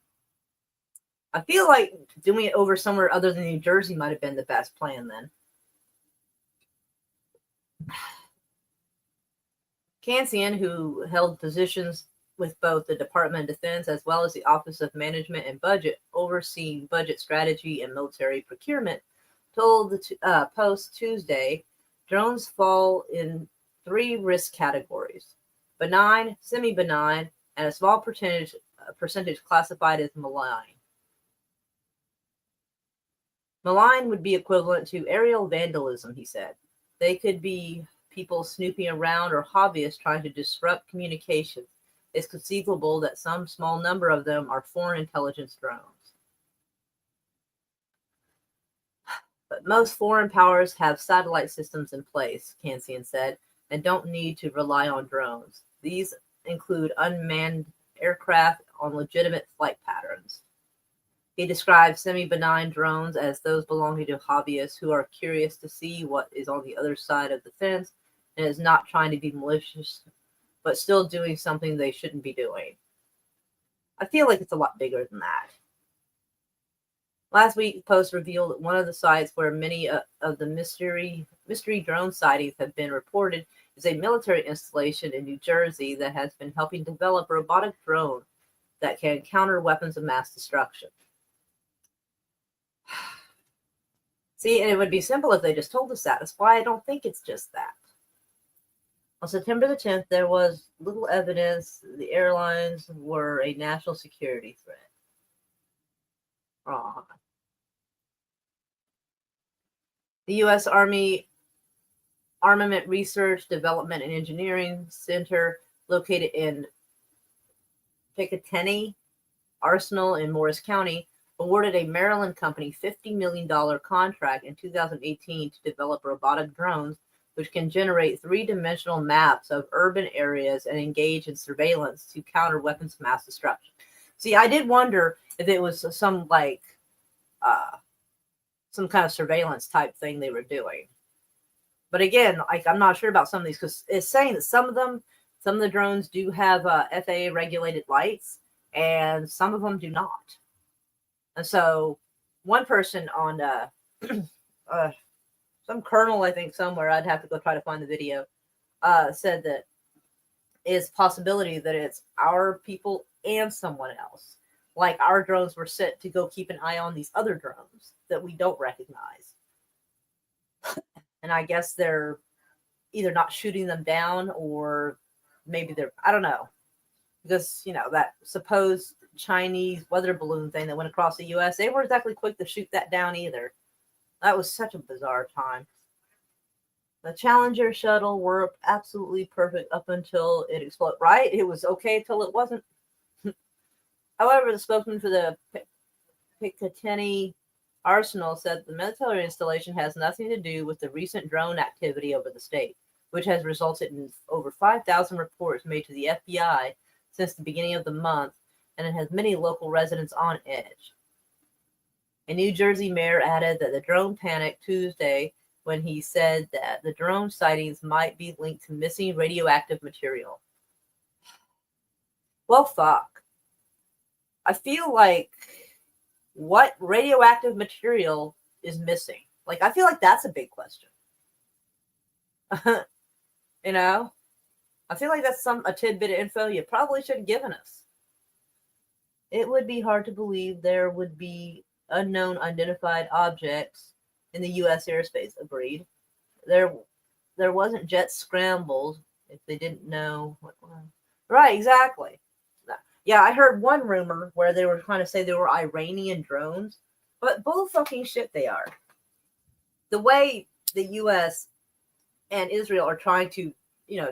I feel like doing it over somewhere other than New Jersey might have been the best plan then. ckin, who held positions with both the Department of Defense as well as the Office of Management and Budget, overseeing budget strategy and military procurement, told the Post Tuesday drones fall in three risk categories: benign, semi benign, and a small percentage classified as malign. Malign would be equivalent to aerial vandalism, he said. They could be people snooping around or hobbyists trying to disrupt communications. It's conceivable that some small number of them are foreign intelligence drones. But most foreign powers have satellite systems in place, ckin said, and don't need to rely on drones. These include unmanned aircraft on legitimate flight patterns. He described semi-benign drones as those belonging to hobbyists who are curious to see what is on the other side of the fence and is not trying to be malicious, but still doing something they shouldn't be doing. I feel like it's a lot bigger than that. Last week, Post revealed that one of the sites where many of the mystery drone sightings have been reported is a military installation in New Jersey that has been helping develop robotic drones that can counter weapons of mass destruction. See, and it would be simple if they just told us that. That's why I don't think it's just that. On September the 10th, there was little evidence the airlines were a national security threat. Wrong. The U.S. Army Armament Research, Development, and Engineering Center, located in Picatinny Arsenal in Morris County, awarded a Maryland company $50 million contract in 2018 to develop robotic drones, which can generate three-dimensional maps of urban areas and engage in surveillance to counter weapons of mass destruction. See, I did wonder if it was some kind of surveillance type thing they were doing. But again, I'm not sure about some of these, because it's saying that some of the drones do have FAA regulated lights, and some of them do not. And so one person on some colonel, I think somewhere, I'd have to go try to find the video, said that it's possibility that it's our people and someone else. Like our drones were set to go keep an eye on these other drones that we don't recognize. And I guess they're either not shooting them down, or maybe I don't know. Because, that supposed Chinese weather balloon thing that went across the U.S., they weren't exactly quick to shoot that down either. That was such a bizarre time. The Challenger shuttle worked absolutely perfect up until it exploded. Right? It was okay till it wasn't. However, the spokesman for the Picatinny Arsenal said the military installation has nothing to do with the recent drone activity over the state, which has resulted in over 5,000 reports made to the FBI since the beginning of the month, and it has many local residents on edge. A New Jersey mayor added that the drone panicked Tuesday when he said that the drone sightings might be linked to missing radioactive material. Well, fuck. I feel like what radioactive material is missing? I feel like that's a big question. I feel like that's a tidbit of info you probably should have given us. It would be hard to believe there would be unknown identified objects in the U.S. airspace, agreed. There wasn't jet scrambled if they didn't know what was. Right, exactly. Yeah, I heard one rumor where they were trying to say they were Iranian drones, but bull fucking shit they are. The way the U.S. and Israel are trying to,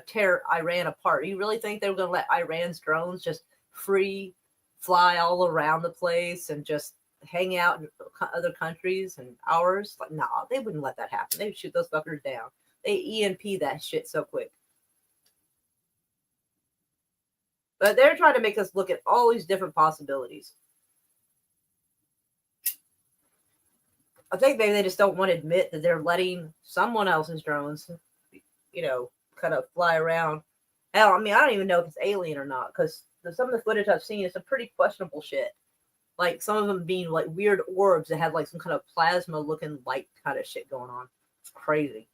tear Iran apart, you really think they were going to let Iran's drones just free fly all around the place and just hang out in other countries and ours? Nah, they wouldn't let that happen. They would shoot those fuckers down. They EMP that shit so quick. But they're trying to make us look at all these different possibilities. I think maybe they just don't want to admit that they're letting someone else's drones, kind of fly around. Hell, I don't even know if it's alien or not, because some of the footage I've seen is some pretty questionable shit. Like some of them being like weird orbs that have like some kind of plasma looking light kind of shit going on. It's crazy.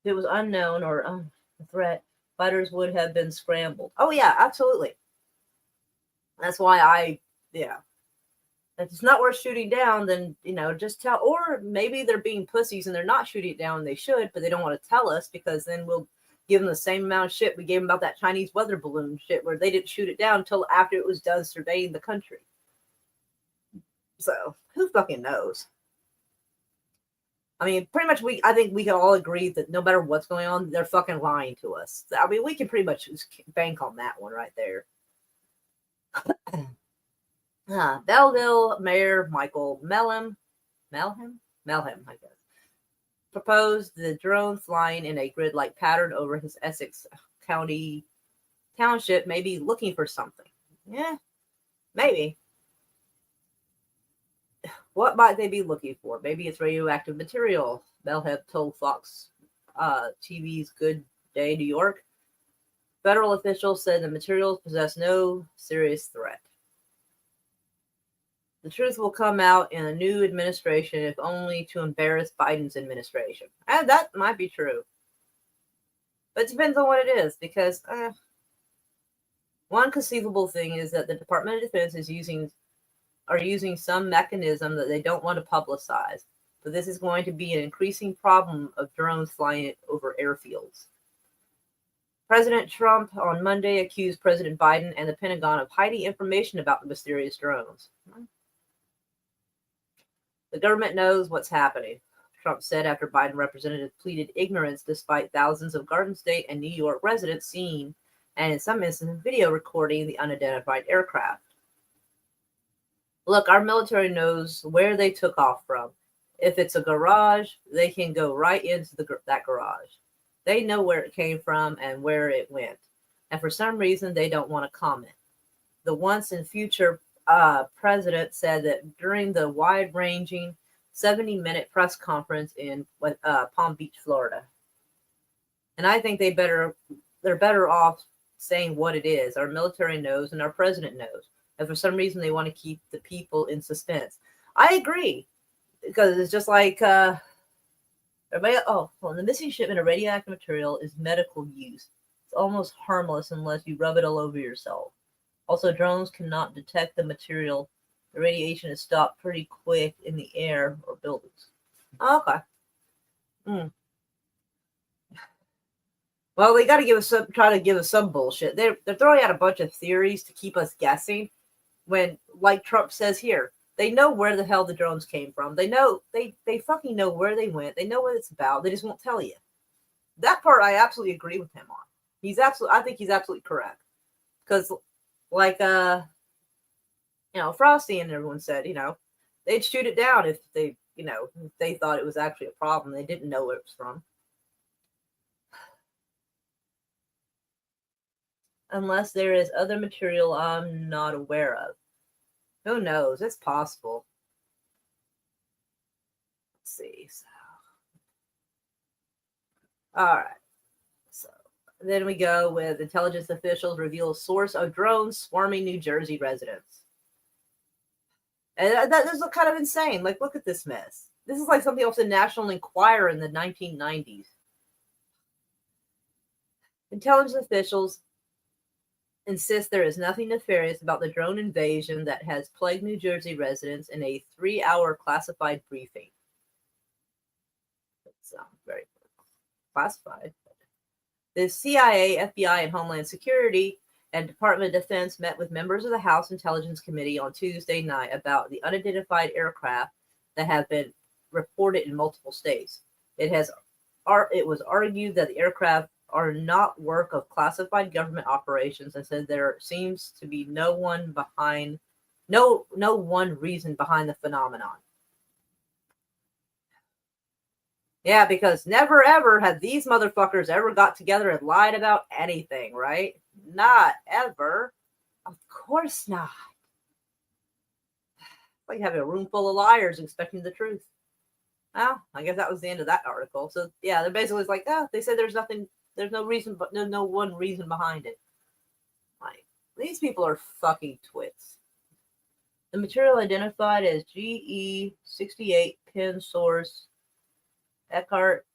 It was unknown or a threat. fighters would have been scrambled. Oh yeah, absolutely. That's why if it's not worth shooting down, then, just tell, or maybe they're being pussies and they're not shooting it down. They should, but they don't want to tell us, because then we'll give them the same amount of shit we gave them about that Chinese weather balloon shit where they didn't shoot it down until after it was done surveying the country. So who fucking knows? I mean, pretty much I think we can all agree that no matter what's going on, they're fucking lying to us. I mean, we can pretty much bank on that one right there. Belleville Mayor Michael Melham, I guess, proposed the drone flying in a grid-like pattern over his Essex County township may be looking for something. Yeah, maybe. What might they be looking for? Maybe it's radioactive material, Melham told Fox TV's Good Day New York. Federal officials said the materials possess no serious threat. The truth will come out in a new administration, if only to embarrass Biden's administration. And that might be true. But it depends on what it is, because one conceivable thing is that the Department of Defense are using some mechanism that they don't want to publicize. But this is going to be an increasing problem of drones flying over airfields. President Trump on Monday accused President Biden and the Pentagon of hiding information about the mysterious drones. The government knows what's happening, Trump said after Biden representatives pleaded ignorance despite thousands of Garden State and New York residents seeing, and in some instances, video recording the unidentified aircraft. Look, our military knows where they took off from. If it's a garage, they can go right into that garage. They know where it came from and where it went. And for some reason, they don't want to comment. The once and future president said that during the wide-ranging 70-minute press conference in Palm Beach, Florida. And I think they're better off saying what it is. Our military knows and our president knows. And for some reason, they want to keep the people in suspense. I agree. Because it's just like, the missing shipment of radioactive material is medical use. It's almost harmless unless you rub it all over yourself. Also, drones cannot detect the material. The radiation is stopped pretty quick in the air or buildings. Oh, okay. Well, they got to try to give us some bullshit. They're throwing out a bunch of theories to keep us guessing. When, like Trump says here, they know where the hell the drones came from. They know they fucking know where they went. They know what it's about. They just won't tell you. That part I absolutely agree with him on. I think he's absolutely correct. Because, like Frosty and everyone said, they'd shoot it down if they thought it was actually a problem. They didn't know where it was from. Unless there is other material I'm not aware of. Who knows? It's possible. Let's see. All right. So then we go with intelligence officials reveal source of drones swarming New Jersey residents. And this is kind of insane. Like, look at this mess. This is like something off the National Enquirer in the 1990s. Intelligence officials insist there is nothing nefarious about the drone invasion that has plagued New Jersey residents in a 3-hour classified briefing. That sounds very classified. The CIA, FBI, and Homeland Security and Department of Defense met with members of the House Intelligence Committee on Tuesday night about the unidentified aircraft that have been reported in multiple states. It was argued that the aircraft are not work of classified government operations, and said there seems to be no one reason behind the phenomenon. Yeah, because never ever have these motherfuckers ever got together and lied about anything, right? Not ever. Of course not. It's like having a room full of liars expecting the truth. Well, I guess that was the end of that article. So yeah, they're basically like, they said there's no reason, but no one reason behind it. Like, these people are fucking twits. The material identified as GE68 pin source Eckhart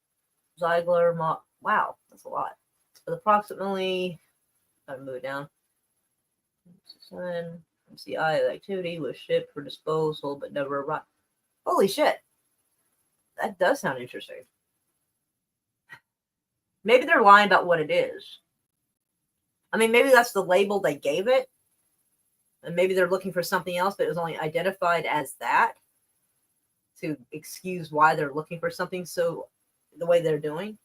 Ziegler. Wow, that's a lot. with approximately, I'll move it down. MCI activity was shipped for disposal but never arrived. Holy shit. That does sound interesting. Maybe they're lying about what it is. I mean, maybe that's the label they gave it. And maybe they're looking for something else, but it was only identified as that to excuse why they're looking for something so the way they're doing.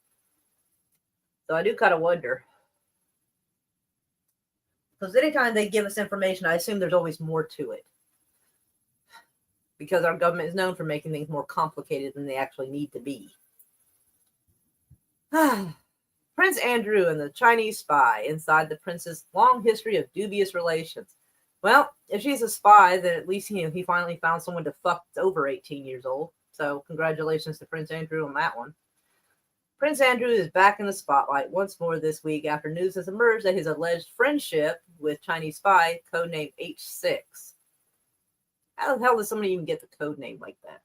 So I do kind of wonder. Because anytime they give us information, I assume there's always more to it. Because our government is known for making things more complicated than they actually need to be. Prince Andrew and the Chinese spy inside the prince's long history of dubious relations. Well, if she's a spy, then at least he finally found someone to fuck that's over 18 years old. So congratulations to Prince Andrew on that one. Prince Andrew is back in the spotlight once more this week after news has emerged that his alleged friendship with Chinese spy codenamed H6. How the hell does somebody even get the code name like that?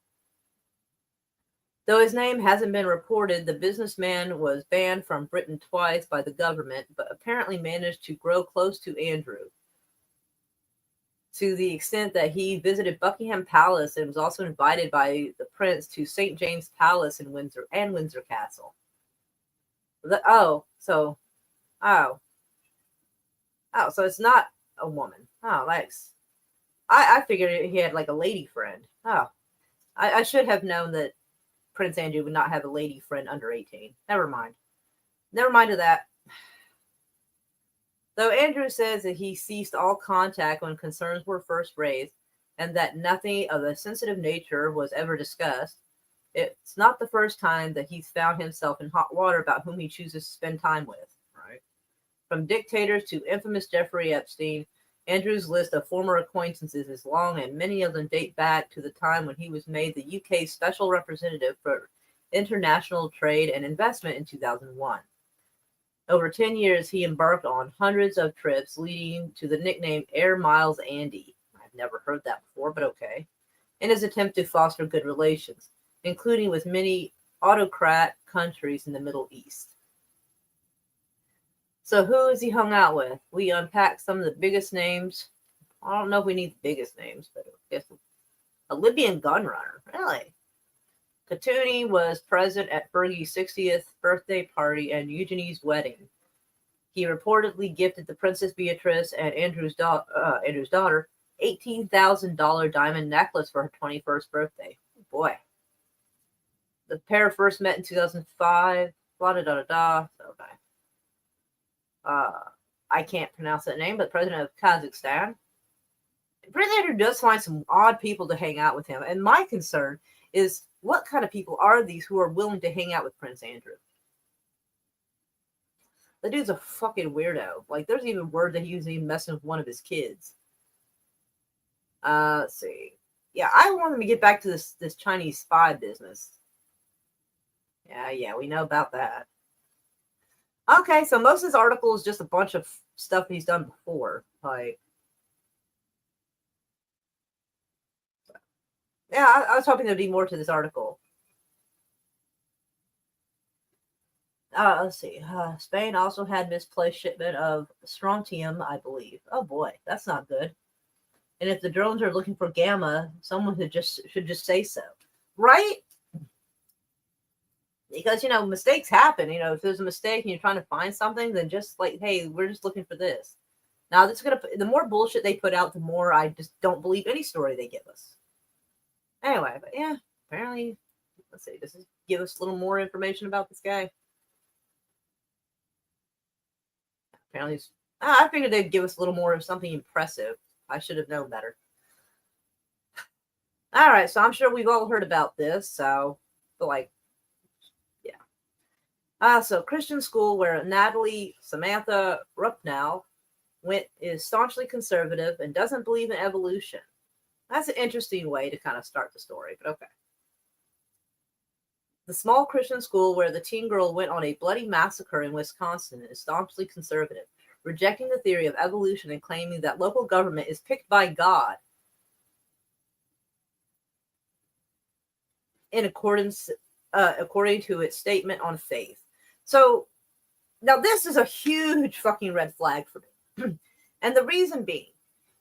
Though his name hasn't been reported, the businessman was banned from Britain twice by the government, but apparently managed to grow close to Andrew, to the extent that he visited Buckingham Palace and was also invited by the prince to St. James Palace in Windsor and Windsor Castle. So it's not a woman. Oh, thanks. I figured he had like a lady friend. Oh, I should have known that Prince Andrew would not have a lady friend under 18. Never mind. Never mind of that. Though Andrew says that he ceased all contact when concerns were first raised and that nothing of a sensitive nature was ever discussed, it's not the first time that he's found himself in hot water about whom he chooses to spend time with. Right? From dictators to infamous Jeffrey Epstein, Andrew's list of former acquaintances is long, and many of them date back to the time when he was made the UK's Special Representative for International Trade and Investment in 2001. Over 10 years, he embarked on hundreds of trips, leading to the nickname Air Miles Andy. I've never heard that before, but okay. In his attempt to foster good relations, including with many autocrat countries in the Middle East. So who has he hung out with? We unpacked some of the biggest names. I don't know if we need the biggest names, but I guess a Libyan gun runner. Really? Katouni was present at Fergie's 60th birthday party and Eugenie's wedding. He reportedly gifted the Princess Beatrice and Andrew's daughter $18,000 diamond necklace for her 21st birthday. Oh boy. The pair first met in 2005. Blah, da, da, da, da. Okay. I can't pronounce that name, but president of Kazakhstan. Prince Andrew does find some odd people to hang out with him. And my concern is, what kind of people are these who are willing to hang out with Prince Andrew? The dude's a fucking weirdo. Like, there's even word that he was even messing with one of his kids. Let's see. Yeah, I want him to get back to this Chinese spy business. Yeah, we know about that. Okay, so most of this article is just a bunch of stuff he's done before. Like, yeah, I was hoping there'd be more to this article. Let's see. Spain also had misplaced shipment of strontium, I believe. Oh boy, that's not good. And if the drones are looking for gamma, someone should just say so, right? Because, mistakes happen. If there's a mistake and you're trying to find something, then just like, hey, we're just looking for this. Now, the more bullshit they put out, the more I just don't believe any story they give us. Anyway, but yeah, apparently, let's see, does this give us a little more information about this guy? Apparently, I figured they'd give us a little more of something impressive. I should have known better. All right, so I'm sure we've all heard about this, but so Christian school where Natalie Samantha Rupnow went is staunchly conservative and doesn't believe in evolution. That's an interesting way to kind of start the story, but okay. The small Christian school where the teen girl went on a bloody massacre in Wisconsin is staunchly conservative, rejecting the theory of evolution and claiming that local government is picked by God in according to its statement on faith. So Now, this is a huge fucking red flag for me. And the reason being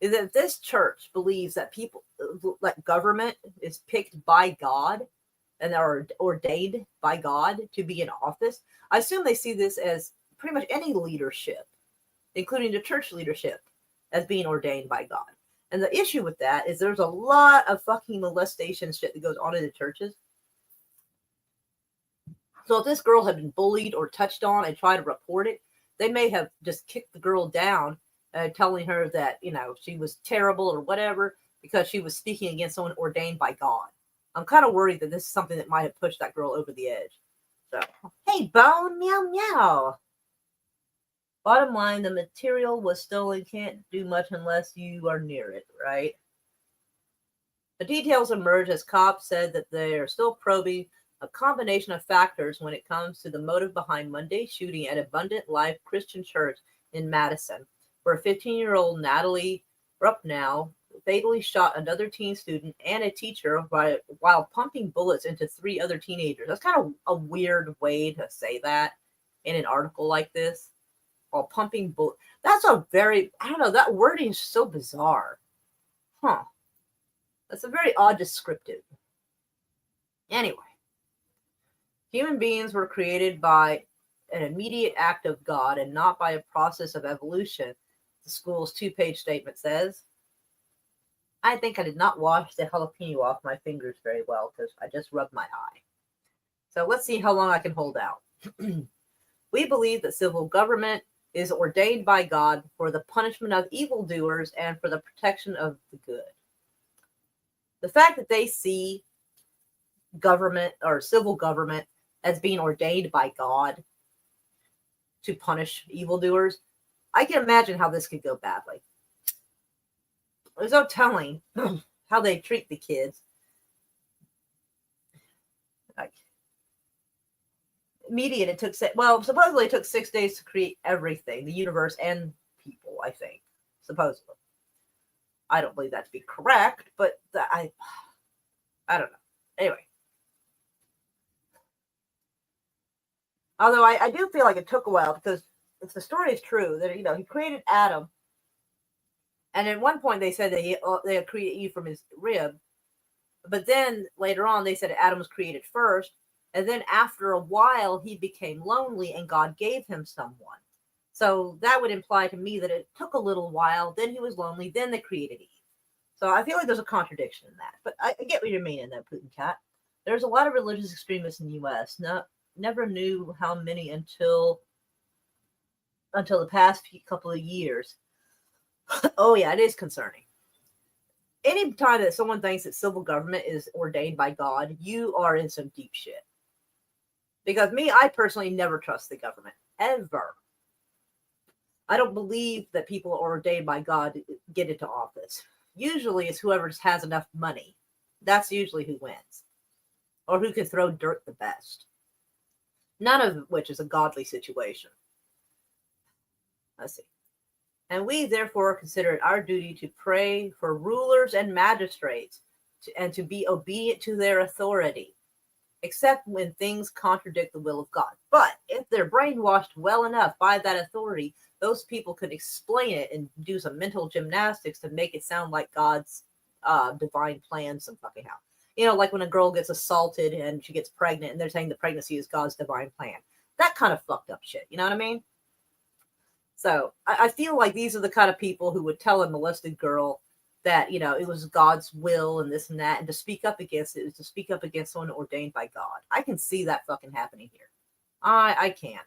is that this church believes that people, like government, is picked by God and are ordained by God to be in office. I assume they see this as pretty much any leadership, including the church leadership, as being ordained by God. And the issue with that is there's a lot of fucking molestation shit that goes on in the churches. So if this girl had been bullied or touched on and tried to report it, they may have just kicked the girl down, telling her that, you know, she was terrible or whatever because she was speaking against someone ordained by God. I'm kind of worried that this is something that might have pushed that girl over the edge. So, hey, Bone, meow, meow. Bottom line, the material was stolen. Can't do much unless you are near it, right? The details emerge as cops said that they are still probing a combination of factors when it comes to the motive behind Monday's shooting at Abundant Life Christian Church in Madison, where 15-year-old Natalie Ruppnow fatally shot another teen student and a teacher while pumping bullets into 3 other teenagers. That's kind of a weird way to say that in an article like this. While pumping bullets. That's a very, I don't know, that wording is so bizarre. Huh. That's a very odd descriptive. Anyway. Human beings were created by an immediate act of God and not by a process of evolution, the school's 2-page statement says. I think I did not wash the jalapeno off my fingers very well because I just rubbed my eye. So let's see how long I can hold out. We believe that civil government is ordained by God for the punishment of evildoers and for the protection of the good. The fact that they see government or civil government as being ordained by God to punish evildoers, I can imagine how this could go badly. There's no telling how they treat the kids. Like, immediate, it took, supposedly it took 6 days to create everything, the universe and people, I think, supposedly. I don't believe that to be correct, but I don't know. Anyway. Although I do feel like it took a while, because if the story is true, that, you know, he created Adam, and at one point they said that they had created Eve from his rib, but then later on they said Adam was created first, and then after a while he became lonely and God gave him someone. So that would imply to me that it took a little while, then he was lonely, then they created Eve. So I feel like there's a contradiction in that, but I get what you're meaning there, Putin Cat. There's a lot of religious extremists in the U.S. Never knew how many until the past couple of years. Oh yeah, it is concerning. Any time that someone thinks that civil government is ordained by God, you are in some deep shit. Because I personally never trust the government, ever. I don't believe that people are ordained by God to get into office. Usually it's whoever has enough money. That's usually who wins. Or who can throw dirt the best. None of which is a godly situation. Let's see. And we therefore consider it our duty to pray for rulers and magistrates and to be obedient to their authority, except when things contradict the will of God. But if they're brainwashed well enough by that authority, those people could explain it and do some mental gymnastics to make it sound like God's divine plan some fucking how. You know, like when a girl gets assaulted and she gets pregnant and they're saying the pregnancy is God's divine plan. That kind of fucked up shit. You know what I mean? So I feel like these are the kind of people who would tell a molested girl that, you know, it was God's will and this and that. And to speak up against it is to speak up against someone ordained by God. I can see that fucking happening here. I can.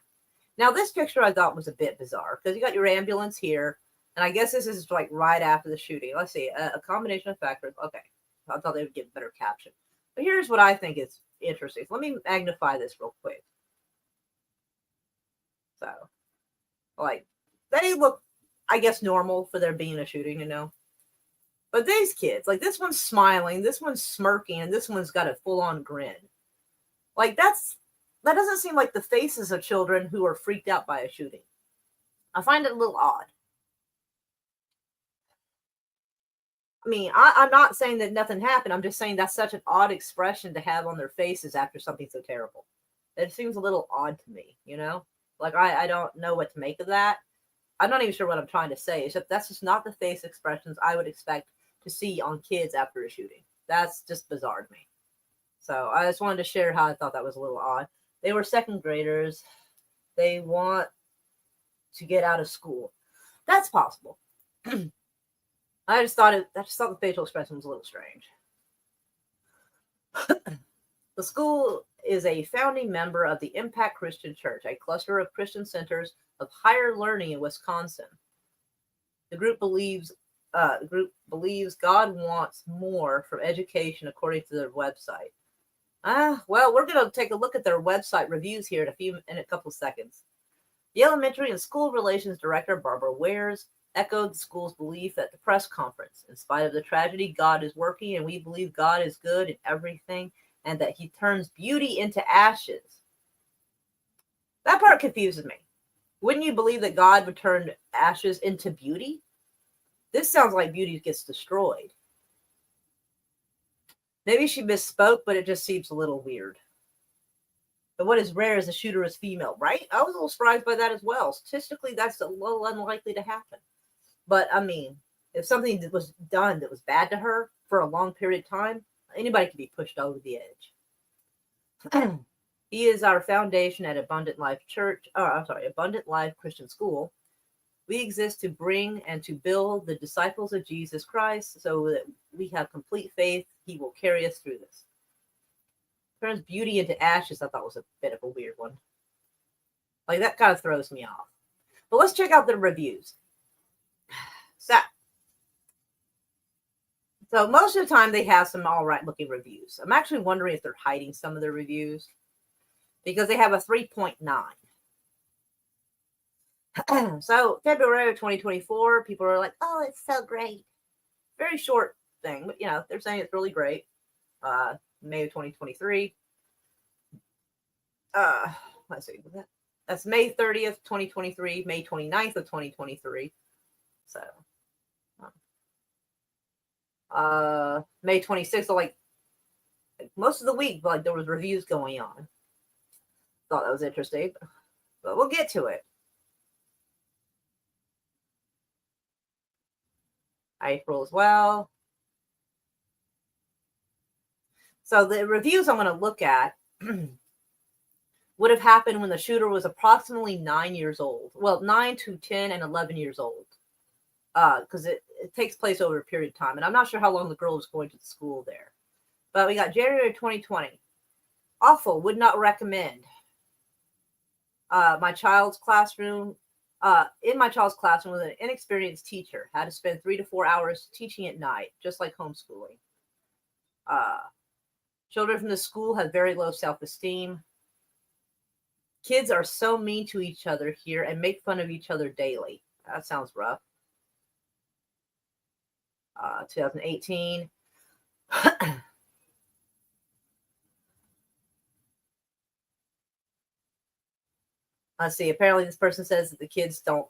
Now, this picture I thought was a bit bizarre because you got your ambulance here. And I guess this is like right after the shooting. Let's see. A combination of factors. Okay. I thought they would get a better caption. But here's what I think is interesting. So let me magnify this real quick. So, like, they look, I guess, normal for there being a shooting, you know. But these kids, like, this one's smiling, this one's smirking, and this one's got a full-on grin. Like, that doesn't seem like the faces of children who are freaked out by a shooting. I find it a little odd. I mean, I'm not saying that nothing happened. I'm just saying that's such an odd expression to have on their faces after something so terrible. It seems a little odd to me, you know? Like, I don't know what to make of that. I'm not even sure what I'm trying to say, except that's just not the face expressions I would expect to see on kids after a shooting. That's just bizarre to me. So I just wanted to share how I thought that was a little odd. They were second graders. They want to get out of school. That's possible. I just thought the facial expression was a little strange. The school is a founding member of the Impact Christian Church, a cluster of Christian centers of higher learning in Wisconsin. The group believes God wants more from education, according to their website. Well, we're going to take a look at their website reviews here in a couple of seconds. The elementary and school relations director, Barbara Wares, echoed the school's belief at the press conference. In spite of the tragedy, God is working, and we believe God is good in everything, and that he turns beauty into ashes. That part confuses me. Wouldn't you believe that God would turn ashes into beauty? This sounds like beauty gets destroyed. Maybe she misspoke, but it just seems a little weird. But what is rare is the shooter is female, right? I was a little surprised by that as well. Statistically, that's a little unlikely to happen. But, I mean, if something that was done that was bad to her for a long period of time, anybody can be pushed over the edge. He is our foundation at Abundant Life Christian School. We exist to bring and to build the disciples of Jesus Christ so that we have complete faith he will carry us through this. Turns beauty into ashes, I thought was a bit of a weird one. Like, that kind of throws me off. But let's check out the reviews. So most of the time they have some all right looking reviews. I'm actually wondering if they're hiding some of their reviews because they have a 3.9. So February of 2024, people are like, oh, it's so great. Very short thing, but they're saying it's really great. May of 2023. Let's see. That's May 30th, 2023, May 29th of 2023. So May 26th, so like most of the week, like there was reviews going on. Thought that was interesting, but we'll get to it. April as well. So the reviews I'm going to look at would have happened when the shooter was approximately 9 years old. Well, 9 to 10 and 11 years old. Because it takes place over a period of time. And I'm not sure how long the girl was going to the school there. But we got January 2020. Awful. Would not recommend. In my child's classroom with an inexperienced teacher. Had to spend 3 to 4 hours teaching at night, just like homeschooling. Children from the school have very low self-esteem. Kids are so mean to each other here and make fun of each other daily. That sounds rough. 2018. Let's see. Apparently this person says that the kids don't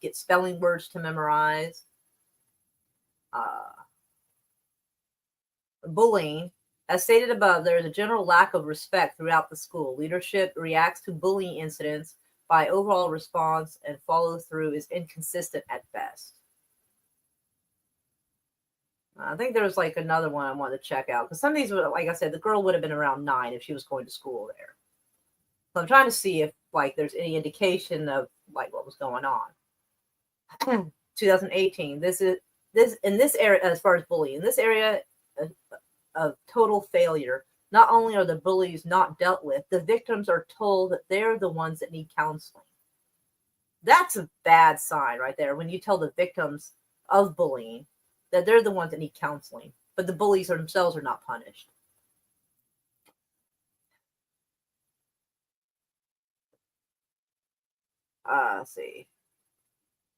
get spelling words to memorize. Bullying. As stated above, there is a general lack of respect throughout the school. Leadership reacts to bullying incidents by overall response, and follow-through is inconsistent at best. I think there was like another one I wanted to check out because some of these were, like I said, the girl would have been around 9 if she was going to school there. So I'm trying to see if like there's any indication of like what was going on. 2018. This in this area, as far as bullying, in this area of total failure. Not only are the bullies not dealt with, the victims are told that they're the ones that need counseling. That's a bad sign right there when you tell the victims of bullying that they're the ones that need counseling, but the bullies themselves are not punished. Let's see.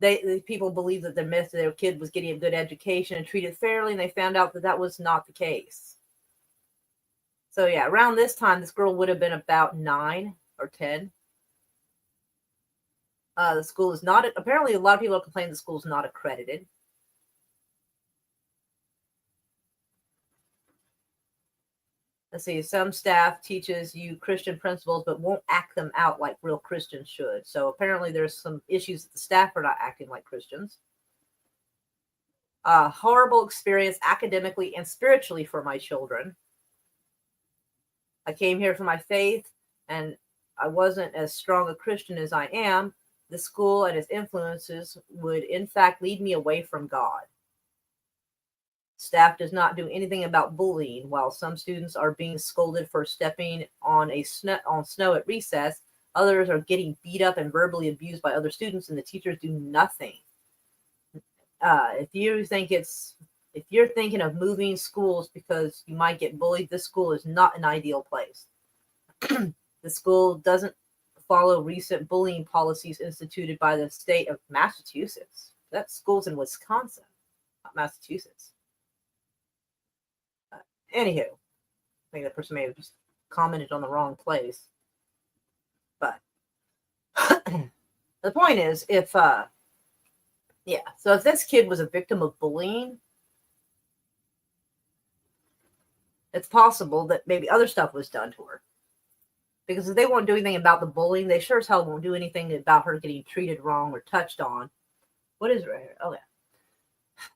The people believe that the myth that their kid was getting a good education and treated fairly, and they found out that that was not the case. So yeah, around this time, this girl would have been about 9 or 10. The school is not, apparently a lot of people are complaining the school is not accredited. Let's see, some staff teaches you Christian principles but won't act them out like real Christians should. So apparently there's some issues that the staff are not acting like Christians. Horrible experience academically and spiritually for my children. I came here for my faith, and I wasn't as strong a Christian as I am. The school and its influences would, in fact, lead me away from God. Staff does not do anything about bullying. While some students are being scolded for stepping on snow at recess, others are getting beat up and verbally abused by other students, and the teachers do nothing. If you're thinking of moving schools because you might get bullied, this school is not an ideal place. The school doesn't follow recent bullying policies instituted by the state of Massachusetts. That school's in Wisconsin, not Massachusetts. Anywho, I think that person may have just commented on the wrong place. But the point is, so if this kid was a victim of bullying, it's possible that maybe other stuff was done to her. Because if they won't do anything about the bullying, they sure as hell won't do anything about her getting treated wrong or touched on. What is it right here? Oh, yeah.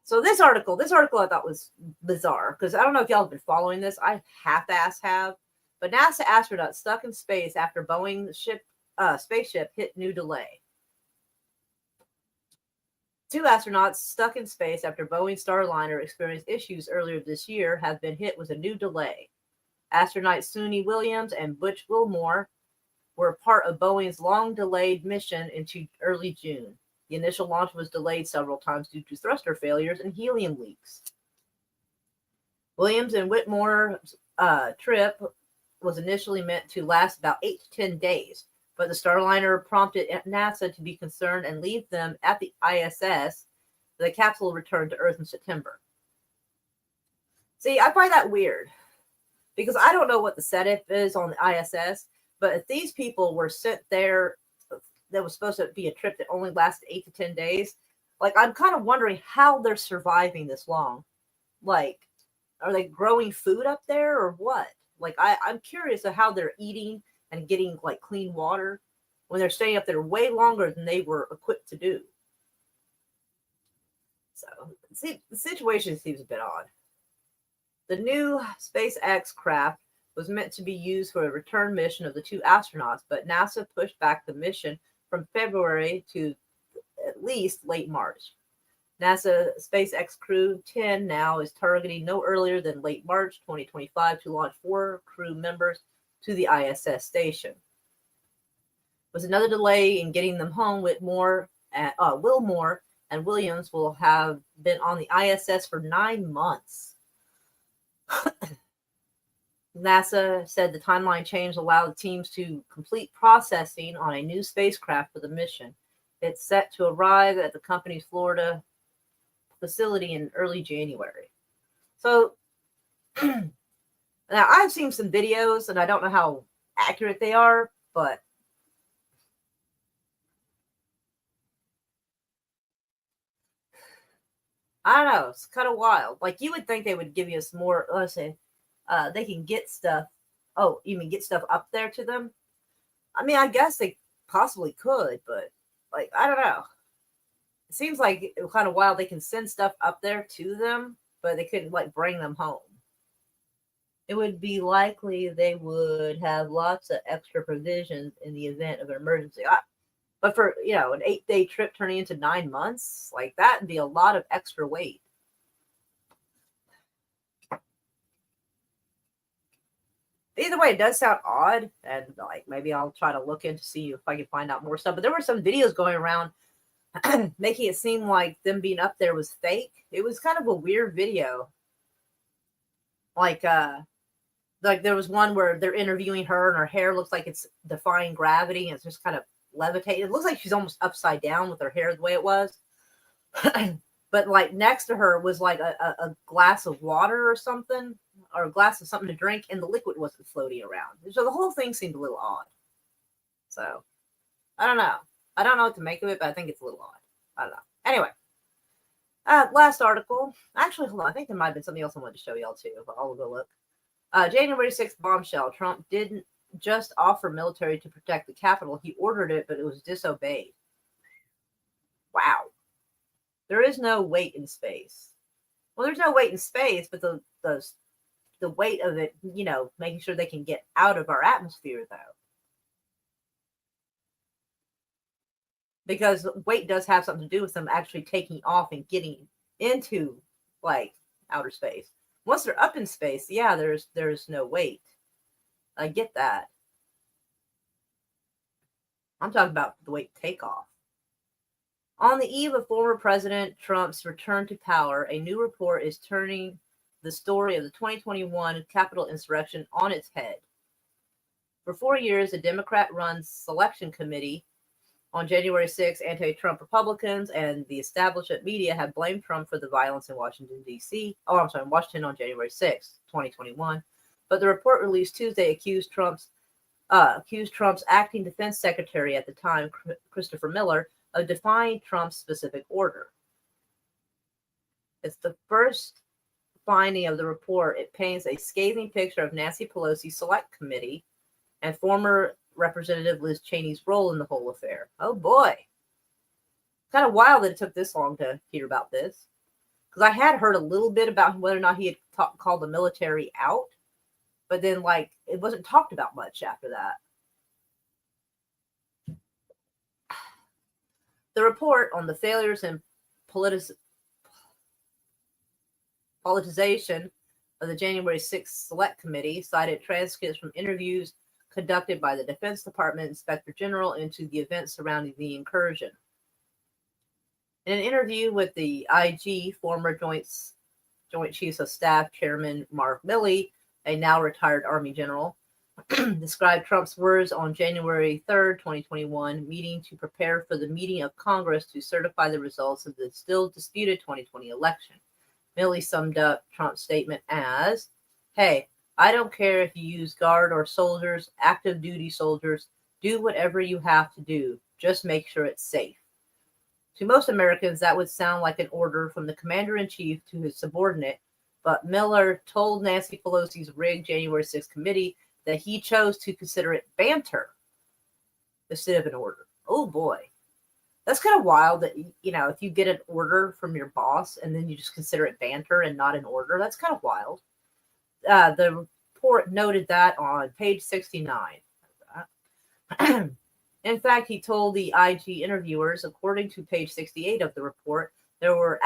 So this article I thought was bizarre, because I don't know if y'all have been following this. I half-ass have. But NASA astronaut stuck in space after Boeing spaceship hit new delay. 2 astronauts stuck in space after Boeing Starliner experienced issues earlier this year have been hit with a new delay. Astronauts Suni Williams and Butch Wilmore were part of Boeing's long-delayed mission into early June. The initial launch was delayed several times due to thruster failures and helium leaks. Williams and Whitmore's trip was initially meant to last about 8 to 10 days, but the Starliner prompted NASA to be concerned and leave them at the ISS. The capsule returned to Earth in September. See, I find that weird, because I don't know what the setup is on the ISS, but if these people were sent there, that was supposed to be a trip that only lasted 8 to 10 days. Like, I'm kind of wondering how they're surviving this long. Like, are they growing food up there or what? Like, I'm curious of how they're eating and getting, like, clean water when they're staying up there way longer than they were equipped to do. So, see, the situation seems a bit odd. The new SpaceX craft was meant to be used for a return mission of the 2 astronauts, but NASA pushed back the mission from February to at least late March. NASA SpaceX Crew 10 now is targeting no earlier than late March 2025 to launch 4 crew members to the ISS station. With another delay in getting them home, Wilmore and Williams will have been on the ISS for 9 months. NASA said the timeline change allowed teams to complete processing on a new spacecraft for the mission. It's set to arrive at the company's Florida facility in early January. So now I've seen some videos, and I don't know how accurate they are, but I don't know. It's kind of wild. Like, you would think they would give you some more, let's say, they can get stuff. Oh, you mean get stuff up there to them? I mean, I guess they possibly could, but, like, I don't know. It seems like it's kind of wild. They can send stuff up there to them, but they couldn't, like, bring them home. It would be likely they would have lots of extra provisions in the event of an emergency. But for, an 8-day trip turning into 9 months, like, that would be a lot of extra weight. Either way, it does sound odd, and, like, maybe I'll try to look into see if I can find out more stuff. But there were some videos going around making it seem like them being up there was fake. It was kind of a weird video. Like there was one where they're interviewing her, and her hair looks like it's defying gravity, and it's just kind of levitating. It looks like she's almost upside down with her hair the way it was. But, like, next to her was, like, a glass of water or something, or a glass of something to drink, and the liquid wasn't floating around. So the whole thing seemed a little odd. So, I don't know. I don't know what to make of it, but I think it's a little odd. I don't know. Anyway, last article. Actually, hold on. I think there might have been something else I wanted to show y'all, too, but I'll go look. January 6th bombshell. Trump didn't just offer military to protect the Capitol. He ordered it, but it was disobeyed. Wow. There is no weight in space. Well, there's no weight in space, but the weight of it, making sure they can get out of our atmosphere, though. Because weight does have something to do with them actually taking off and getting into, like, outer space. Once they're up in space, yeah, there's no weight. I get that. I'm talking about the weight takeoff. On the eve of former President Trump's return to power, a new report is turning the story of the 2021 Capitol insurrection on its head. For 4 years, a Democrat-run selection committee on January 6, anti-Trump Republicans and the establishment media have blamed Trump for the violence in Washington, D.C. Washington on January 6, 2021. But the report released Tuesday accused Trump's acting defense secretary at the time, Christopher Miller, of defying Trump's specific order. It's the first finding of the report. It paints a scathing picture of Nancy Pelosi's select committee and former Representative Liz Cheney's role in the whole affair. Oh boy. Kind of wild that it took this long to hear about this. Because I had heard a little bit about whether or not he had called the military out. But then, it wasn't talked about much after that. The report on the failures and politicization of the January 6th Select Committee cited transcripts from interviews conducted by the Defense Department Inspector General into the events surrounding the incursion. In an interview with the IG, former Joint Chiefs of Staff Chairman Mark Milley, a now retired Army general, described Trump's words on January 3rd, 2021, meeting to prepare for the meeting of Congress to certify the results of the still disputed 2020 election. Milley summed up Trump's statement as, "Hey, I don't care if you use guard or soldiers, active duty soldiers, do whatever you have to do. Just make sure it's safe." To most Americans, that would sound like an order from the commander-in-chief to his subordinate, but Miller told Nancy Pelosi's rigged January 6th committee that he chose to consider it banter instead of an order. Oh boy. That's kind of wild that, if you get an order from your boss and then you just consider it banter and not an order, that's kind of wild. The report noted that on page 69. In fact, he told the IG interviewers, according to page 68 of the report, there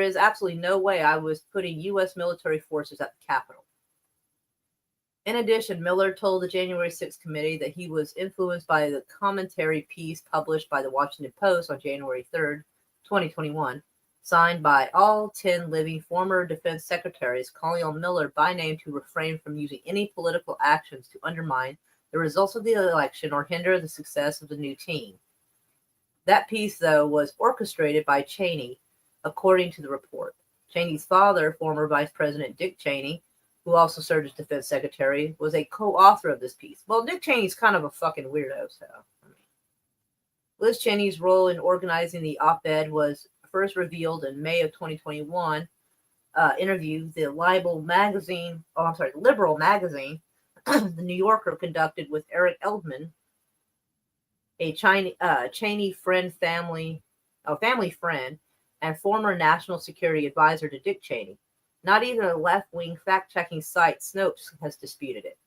is absolutely no way I was putting U.S. military forces at the Capitol. In addition, Miller told the January 6th committee that he was influenced by the commentary piece published by the Washington Post on January 3rd, 2021, signed by all 10 living former defense secretaries, calling on Miller by name to refrain from using any political actions to undermine the results of the election or hinder the success of the new team. That piece, though, was orchestrated by Cheney, according to the report. Cheney's father, former Vice President Dick Cheney, who also served as defense secretary, was a co-author of this piece. Well, Dick Cheney's kind of a fucking weirdo, so. Liz Cheney's role in organizing the op-ed was first revealed in May of 2021. Interview the Liberal magazine, The New Yorker, conducted with Eric Eldman, a Cheney family friend, and former national security advisor to Dick Cheney. Not even a left-wing fact-checking site, Snopes, has disputed it.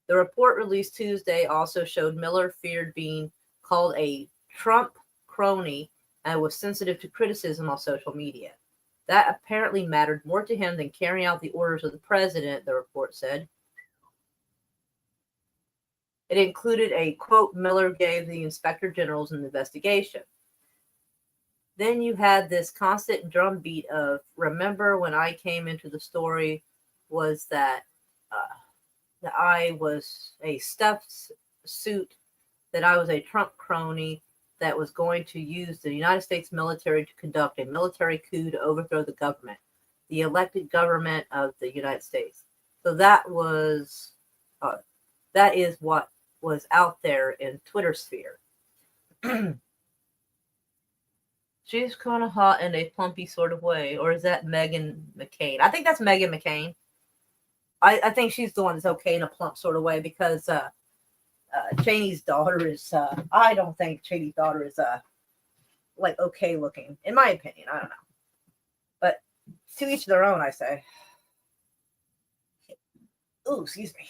The report released Tuesday also showed Miller feared being called a Trump crony and was sensitive to criticism on social media. That apparently mattered more to him than carrying out the orders of the president, the report said. It included a quote Miller gave the inspector general's investigation. Then you had this constant drumbeat of, remember when I came into the story was that I was a stuffed suit, that I was a Trump crony that was going to use the United States military to conduct a military coup to overthrow the government, the elected government of the United States. So that is what was out there in Twitter sphere. She's kind of hot in a plumpy sort of way. Or is that Meghan McCain? I think that's Meghan McCain. I think she's the one that's okay in a plump sort of way because Cheney's daughter is, I don't think Cheney's daughter is, like, okay looking, in my opinion. I don't know. But to each their own, I say. Ooh, excuse me.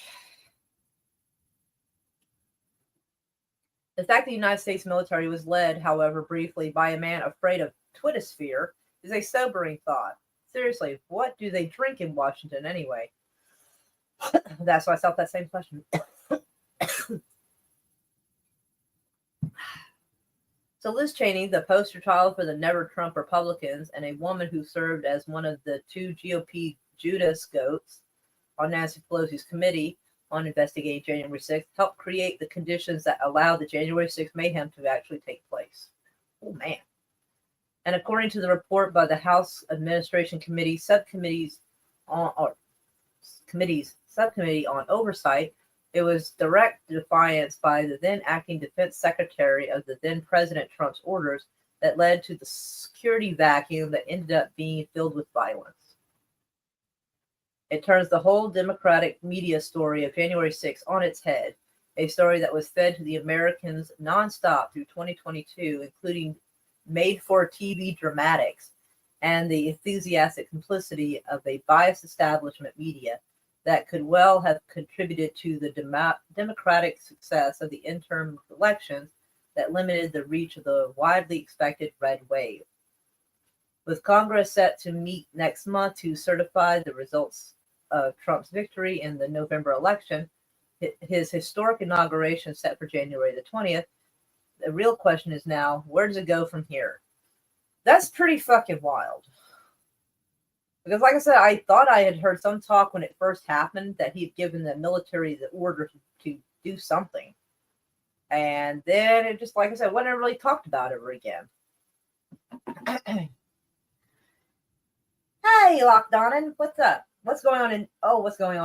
The fact that the United States military was led, however, briefly by a man afraid of Twittosphere is a sobering thought. Seriously, what do they drink in Washington anyway? That's why I felt that same question. So Liz Cheney, the poster child for the Never Trump Republicans, and a woman who served as one of the two GOP Judas goats on Nancy Pelosi's committee on investigating January 6th, helped create the conditions that allowed the January 6th mayhem to actually take place. Oh, man. And according to the report by the House Administration Committee Subcommittee on Oversight, it was direct defiance by the then acting defense secretary of the then President Trump's orders that led to the security vacuum that ended up being filled with violence. It turns the whole Democratic media story of January 6th on its head, a story that was fed to the Americans nonstop through 2022, including made-for-TV dramatics and the enthusiastic complicity of a biased establishment media that could well have contributed to the Democratic success of the interim elections that limited the reach of the widely expected red wave. With Congress set to meet next month to certify the results of Trump's victory in the November election, his historic inauguration set for January the 20th, the real question is now, where does it go from here? That's pretty fucking wild. Because like I said, I thought I had heard some talk when it first happened that he'd given the military the order to do something. And then it just, like I said, wasn't really talked about ever again. Hey, Lockdonin, what's up? What's going on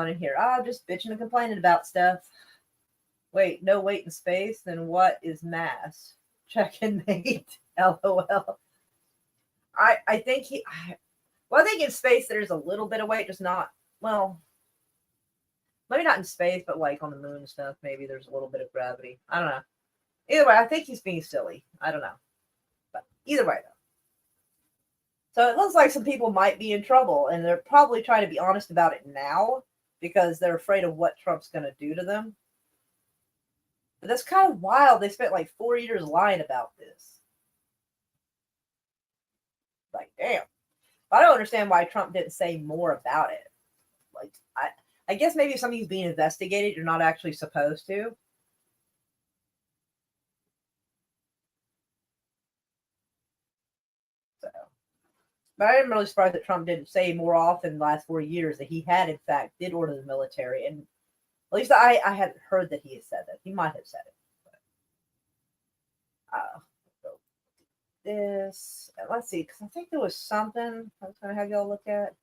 in here? Just bitching and complaining about stuff. Wait, no weight in space? Then what is mass? Check-in mate. LOL. I think I think in space there's a little bit of weight, just not, well, maybe not in space, but like on the moon and stuff, maybe there's a little bit of gravity. I don't know. Either way, I think he's being silly. I don't know. But either way, though. So it looks like some people might be in trouble, and they're probably trying to be honest about it now because they're afraid of what Trump's going to do to them. But that's kind of wild. They spent like 4 years lying about this. Like, damn. I don't understand why Trump didn't say more about it. Like, I guess maybe if something's being investigated, you're not actually supposed to. So, but I am really surprised that Trump didn't say more often in the last 4 years that he had, in fact, did order the military. And at least I hadn't heard that he had said that. He might have said it. But, this, let's see, because I think there was something I was going to have y'all look at.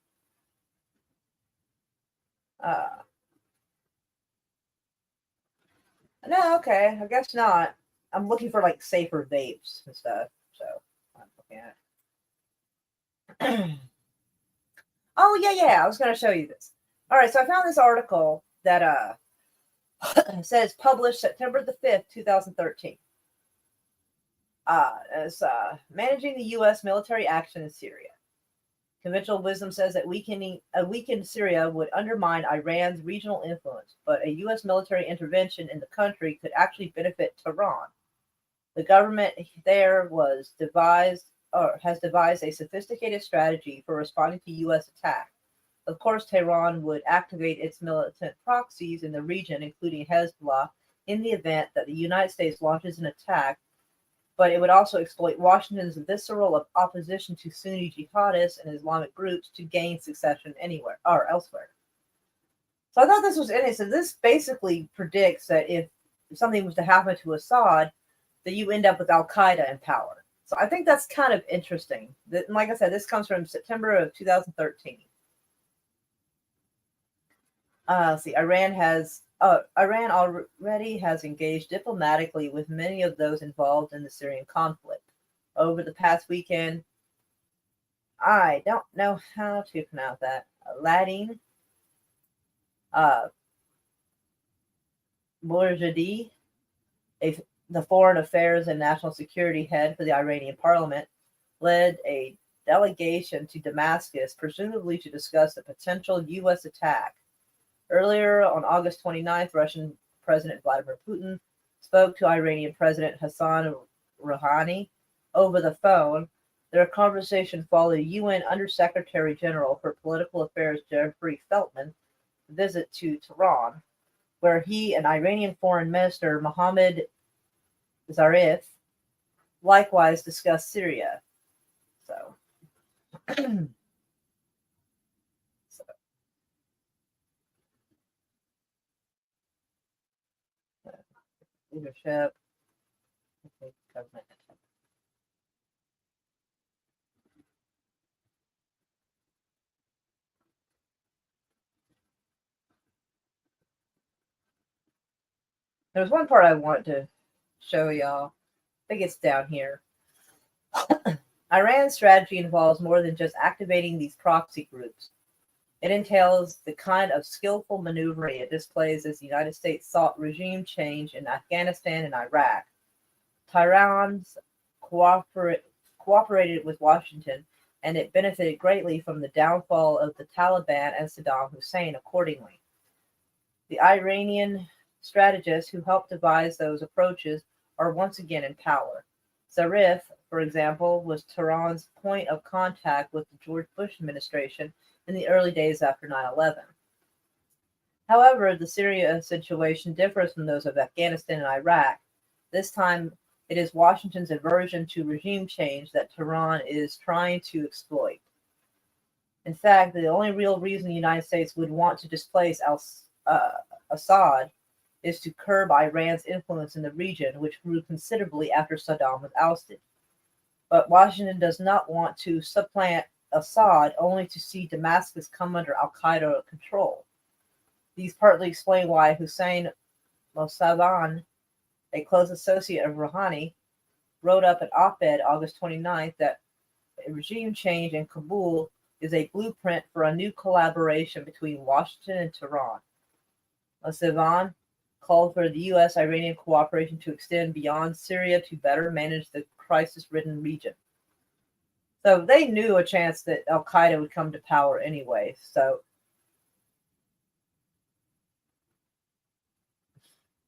No, okay, I guess not. I'm looking for like safer vapes and stuff, so I'm looking at. Oh yeah, I was going to show you this. All right, so I found this article that says published September the 5th, 2013. As managing the U.S. military action in Syria. Conventional wisdom says that weakened Syria would undermine Iran's regional influence, but a U.S. military intervention in the country could actually benefit Tehran. The government there has devised a sophisticated strategy for responding to U.S. attack. Of course, Tehran would activate its militant proxies in the region, including Hezbollah, in the event that the United States launches an attack, but it would also exploit Washington's visceral opposition to Sunni jihadists and Islamic groups to gain succession anywhere or elsewhere. So I thought this was interesting. This basically predicts that if something was to happen to Assad, that you end up with Al-Qaeda in power. So I think that's kind of interesting. Like I said, this comes from September of 2013. Let's see, Iran already has engaged diplomatically with many of those involved in the Syrian conflict. over the past weekend. I don't know how to pronounce that. Latin Bourjadi, the foreign affairs and national security head for the Iranian parliament, led a delegation to Damascus, presumably to discuss a potential U.S. attack. Earlier on August 29th, Russian President Vladimir Putin spoke to Iranian President Hassan Rouhani over the phone. Their conversation followed UN Undersecretary General for Political Affairs Jeffrey Feltman's visit to Tehran, where he and Iranian Foreign Minister Mohammad Zarif likewise discussed Syria. So, leadership, government. There's one part I want to show y'all. I think it's down here. Iran's strategy involves more than just activating these proxy groups. It entails the kind of skillful maneuvering it displays as the United States sought regime change in Afghanistan and Iraq. Tehran's cooperated with Washington, and it benefited greatly from the downfall of the Taliban and Saddam Hussein accordingly. The Iranian strategists who helped devise those approaches are once again in power. Zarif, for example, was Tehran's point of contact with the George Bush administration in the early days after 9/11. However, the Syria situation differs from those of Afghanistan and Iraq. This time, it is Washington's aversion to regime change that Tehran is trying to exploit. In fact, the only real reason the United States would want to displace Assad is to curb Iran's influence in the region, which grew considerably after Saddam was ousted. But Washington does not want to supplant Assad only to see Damascus come under al-Qaeda control. These partly explain why Hussein Mossadegh, a close associate of Rouhani, wrote up an op-ed August 29th that a regime change in Kabul is a blueprint for a new collaboration between Washington and Tehran. Mossadegh called for the U.S.-Iranian cooperation to extend beyond Syria to better manage the crisis-ridden region. So they knew a chance that al-Qaeda would come to power anyway. So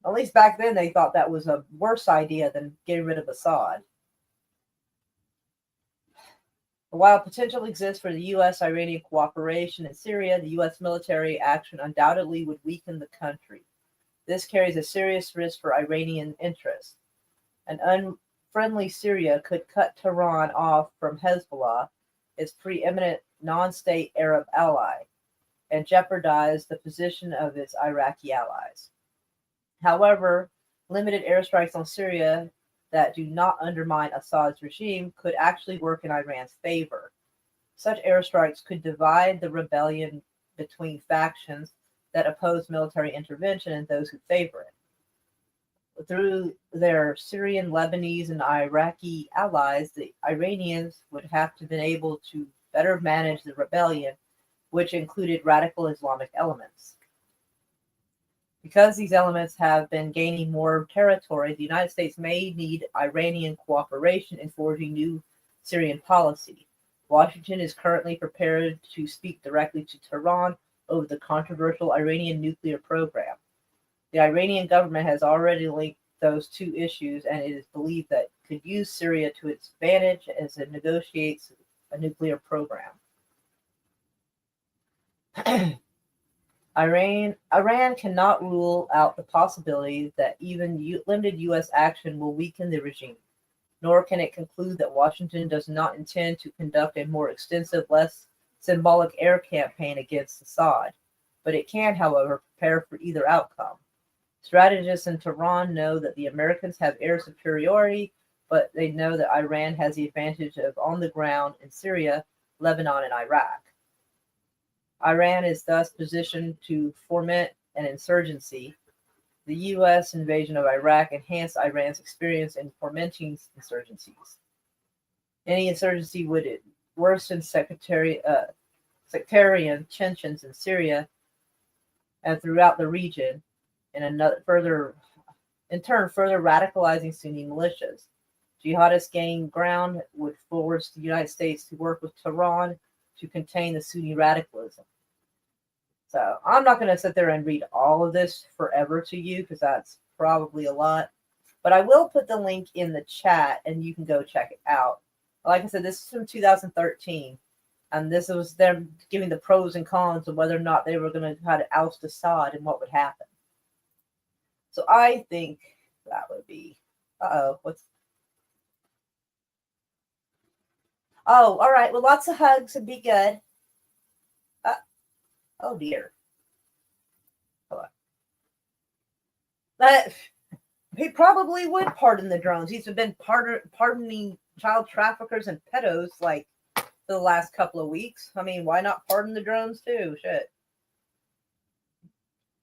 at least back then they thought that was a worse idea than getting rid of Assad. While potential exists for the U.S.-Iranian cooperation in Syria, the U.S. military action undoubtedly would weaken the country. This carries a serious risk for Iranian interests. An unfriendly Syria could cut Tehran off from Hezbollah, its preeminent non-state Arab ally, and jeopardize the position of its Iraqi allies. However, limited airstrikes on Syria that do not undermine Assad's regime could actually work in Iran's favor. Such airstrikes could divide the rebellion between factions that oppose military intervention and those who favor it. Through their Syrian, Lebanese, and Iraqi allies, the Iranians would have to been able to better manage the rebellion, which included radical Islamic elements. Because these elements have been gaining more territory, the United States may need Iranian cooperation in forging new Syrian policy. Washington is currently prepared to speak directly to Tehran over the controversial Iranian nuclear program. The Iranian government has already linked those two issues, and it is believed that it could use Syria to its advantage as it negotiates a nuclear program. Iran cannot rule out the possibility that even limited U.S. action will weaken the regime, nor can it conclude that Washington does not intend to conduct a more extensive, less symbolic air campaign against Assad. But it can, however, prepare for either outcome. Strategists in Tehran know that the Americans have air superiority, but they know that Iran has the advantage of on the ground in Syria, Lebanon, and Iraq. Iran is thus positioned to foment an insurgency. The U.S. invasion of Iraq enhanced Iran's experience in fomenting insurgencies. Any insurgency would worsen sectarian tensions in Syria and throughout the region, and in turn, further radicalizing Sunni militias. Jihadists gaining ground would force the United States to work with Tehran to contain the Sunni radicalism. So I'm not going to sit there and read all of this forever to you because that's probably a lot. But I will put the link in the chat and you can go check it out. Like I said, this is from 2013. And this was them giving the pros and cons of whether or not they were going to try to oust Assad and what would happen. So I think that would be, what's, oh, all right. Well, lots of hugs and be good. Oh dear. Hold on. But he probably would pardon the drones. He's been pardoning child traffickers and pedos like for the last couple of weeks. I mean, why not pardon the drones too? Shit.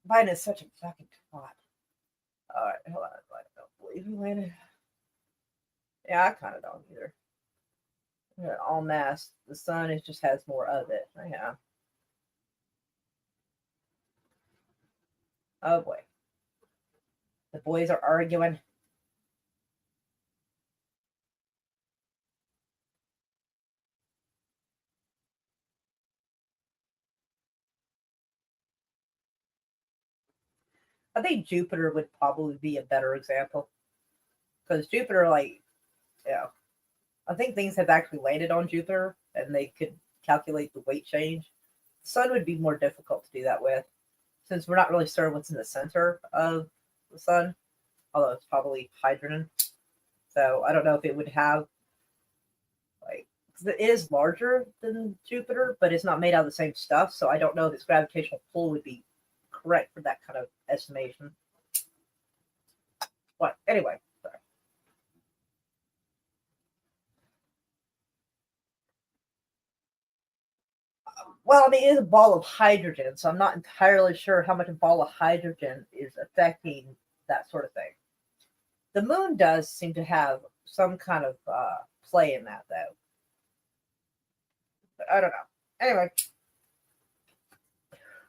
Biden is such a fucking twat. All right, hold on. I don't believe he landed. Yeah, I kind of don't either. All mass. The sun just has more of it. Yeah. Oh boy. The boys are arguing. I think Jupiter would probably be a better example. Because Jupiter, like, yeah. I think things have actually landed on Jupiter and they could calculate the weight change. The sun would be more difficult to do that with, since we're not really sure what's in the center of the sun, although it's probably hydrogen. So I don't know if it would have, like, because it is larger than Jupiter, but it's not made out of the same stuff. So I don't know if its gravitational pull would be correct for that kind of estimation. But anyway, sorry. Well, I mean, it is a ball of hydrogen, so I'm not entirely sure how much a ball of hydrogen is affecting that sort of thing. The moon does seem to have some kind of play in that, though. But I don't know. Anyway,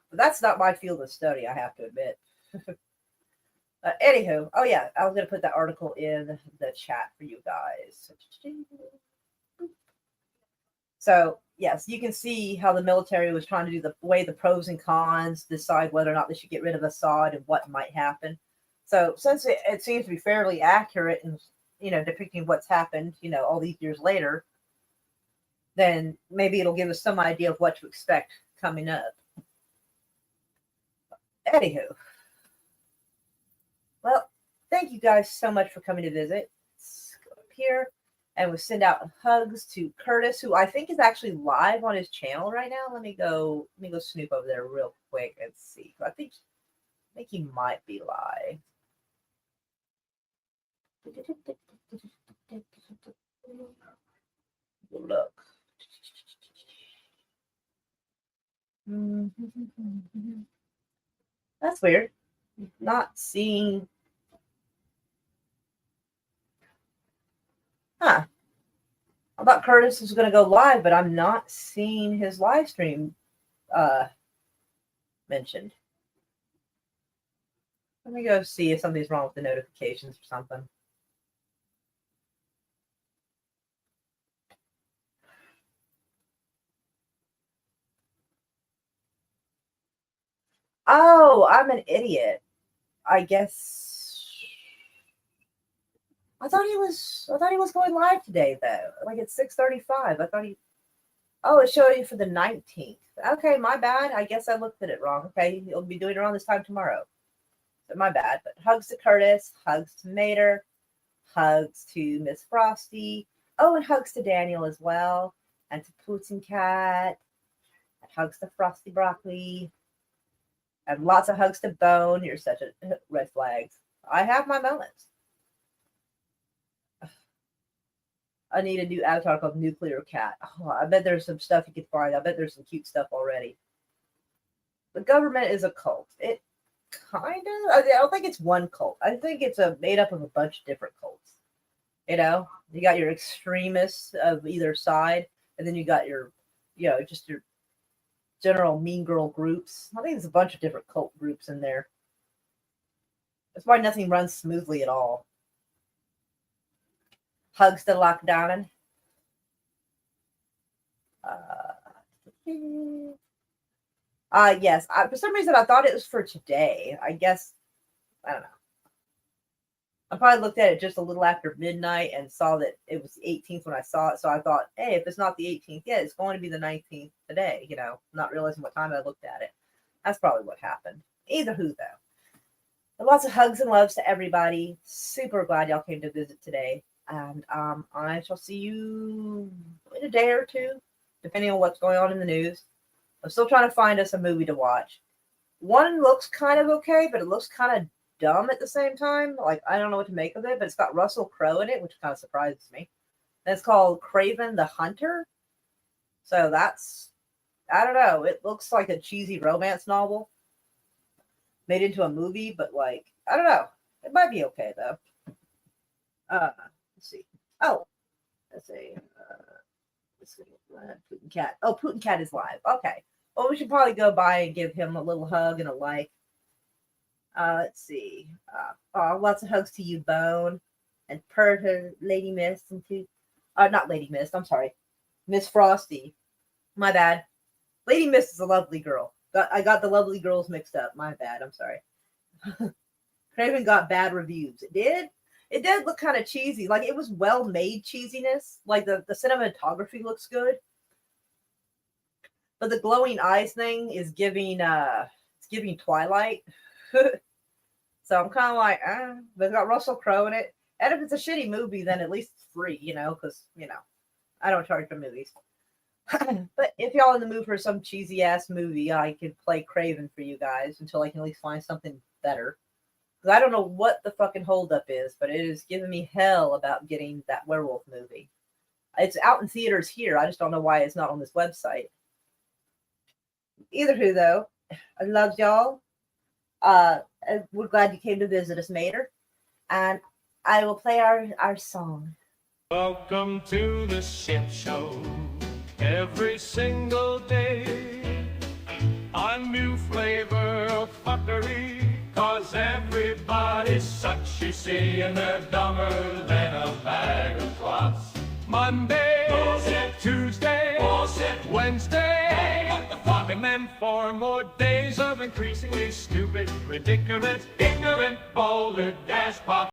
but that's not my field of study, I have to admit. Anywho, oh yeah, I was going to put that article in the chat for you guys. So, yes, you can see how the military was trying to do weigh the pros and cons, decide whether or not they should get rid of Assad and what might happen. So, since it seems to be fairly accurate and, depicting what's happened, all these years later, then maybe it'll give us some idea of what to expect coming up. Anywho, well, thank you guys so much for coming to visit. Let's go up here. And we send out hugs to Curtis, who I think is actually live on his channel right now. Let me go snoop over there real quick and see. I think he might be live. Look. That's weird. Not seeing. Huh. I thought Curtis was going to go live, but I'm not seeing his live stream mentioned. Let me go see if something's wrong with the notifications or something. Oh, I'm an idiot. I guess I thought he was going live today though. Like at 6:35. I thought it's showing for the 19th. Okay, my bad. I guess I looked at it wrong. Okay, he'll be doing it around this time tomorrow. So my bad. But hugs to Curtis, hugs to Mater, hugs to Miss Frosty. Oh, and hugs to Daniel as well. And to Putin Cat. And hugs to Frosty Broccoli. And lots of hugs to Bone. You're such a red flag. I have my moments. I need a new avatar called Nuclear Cat. Oh, I bet there's some stuff you can find. I bet there's some cute stuff already. The government is a cult. It kind of. I don't think it's one cult. I think it's made up of a bunch of different cults. You know, you got your extremists of either side, and then you got your, just your general mean girl groups. I think there's a bunch of different cult groups in there. That's why nothing runs smoothly at all. Hugs to lock down. Yes. For some reason, I thought it was for today. I guess, I don't know. I probably looked at it just a little after midnight and saw that it was the 18th when I saw it. So I thought, hey, if it's not the 18th yet, it's going to be the 19th today, not realizing what time I looked at it. That's probably what happened. Either who, though. But lots of hugs and loves to everybody. Super glad y'all came to visit today. And I shall see you in a day or two, depending on what's going on in the news. I'm still trying to find us a movie to watch. One looks kind of okay, but it looks kind of dumb at the same time. Like, I don't know what to make of it, but it's got Russell Crowe in it, which kind of surprises me. And it's called Craven the Hunter. So that's, I don't know. It looks like a cheesy romance novel made into a movie, but like, I don't know. It might be okay though. Let's see. Oh, let's see. Putin Cat. Oh, Putin Cat is live. Okay. Well, we should probably go by and give him a little hug and a like. Let's see. Lots of hugs to you, Bone, and her Lady Mist, and to, not Lady Mist. I'm sorry, Miss Frosty. My bad. Lady Mist is a lovely girl. I got the lovely girls mixed up. My bad. I'm sorry. Craven got bad reviews. It did. It did look kind of cheesy. Like, it was well-made cheesiness. Like, the cinematography looks good. But the glowing eyes thing is giving Twilight. So I'm kind of like, but it's got Russell Crowe in it. And if it's a shitty movie, then at least it's free, because, I don't charge for movies. But if y'all in the mood for some cheesy-ass movie, I could play Craven for you guys until I can at least find something better. Because I don't know what the fucking holdup is, but it is giving me hell about getting that werewolf movie. It's out in theaters here. I just don't know why it's not on this website. Either who, though, I love y'all. We're glad you came to visit us, Mater. And I will play our song. Welcome to the ship show. Every single day, a new flavor of fuckery. 'Cause everybody's such, you see, and they're dumber than a bag of clots. Monday, bullshit. Tuesday, bullshit. Wednesday, and then 4 more days of increasingly stupid, ridiculous, ignorant, boulder, dash pop.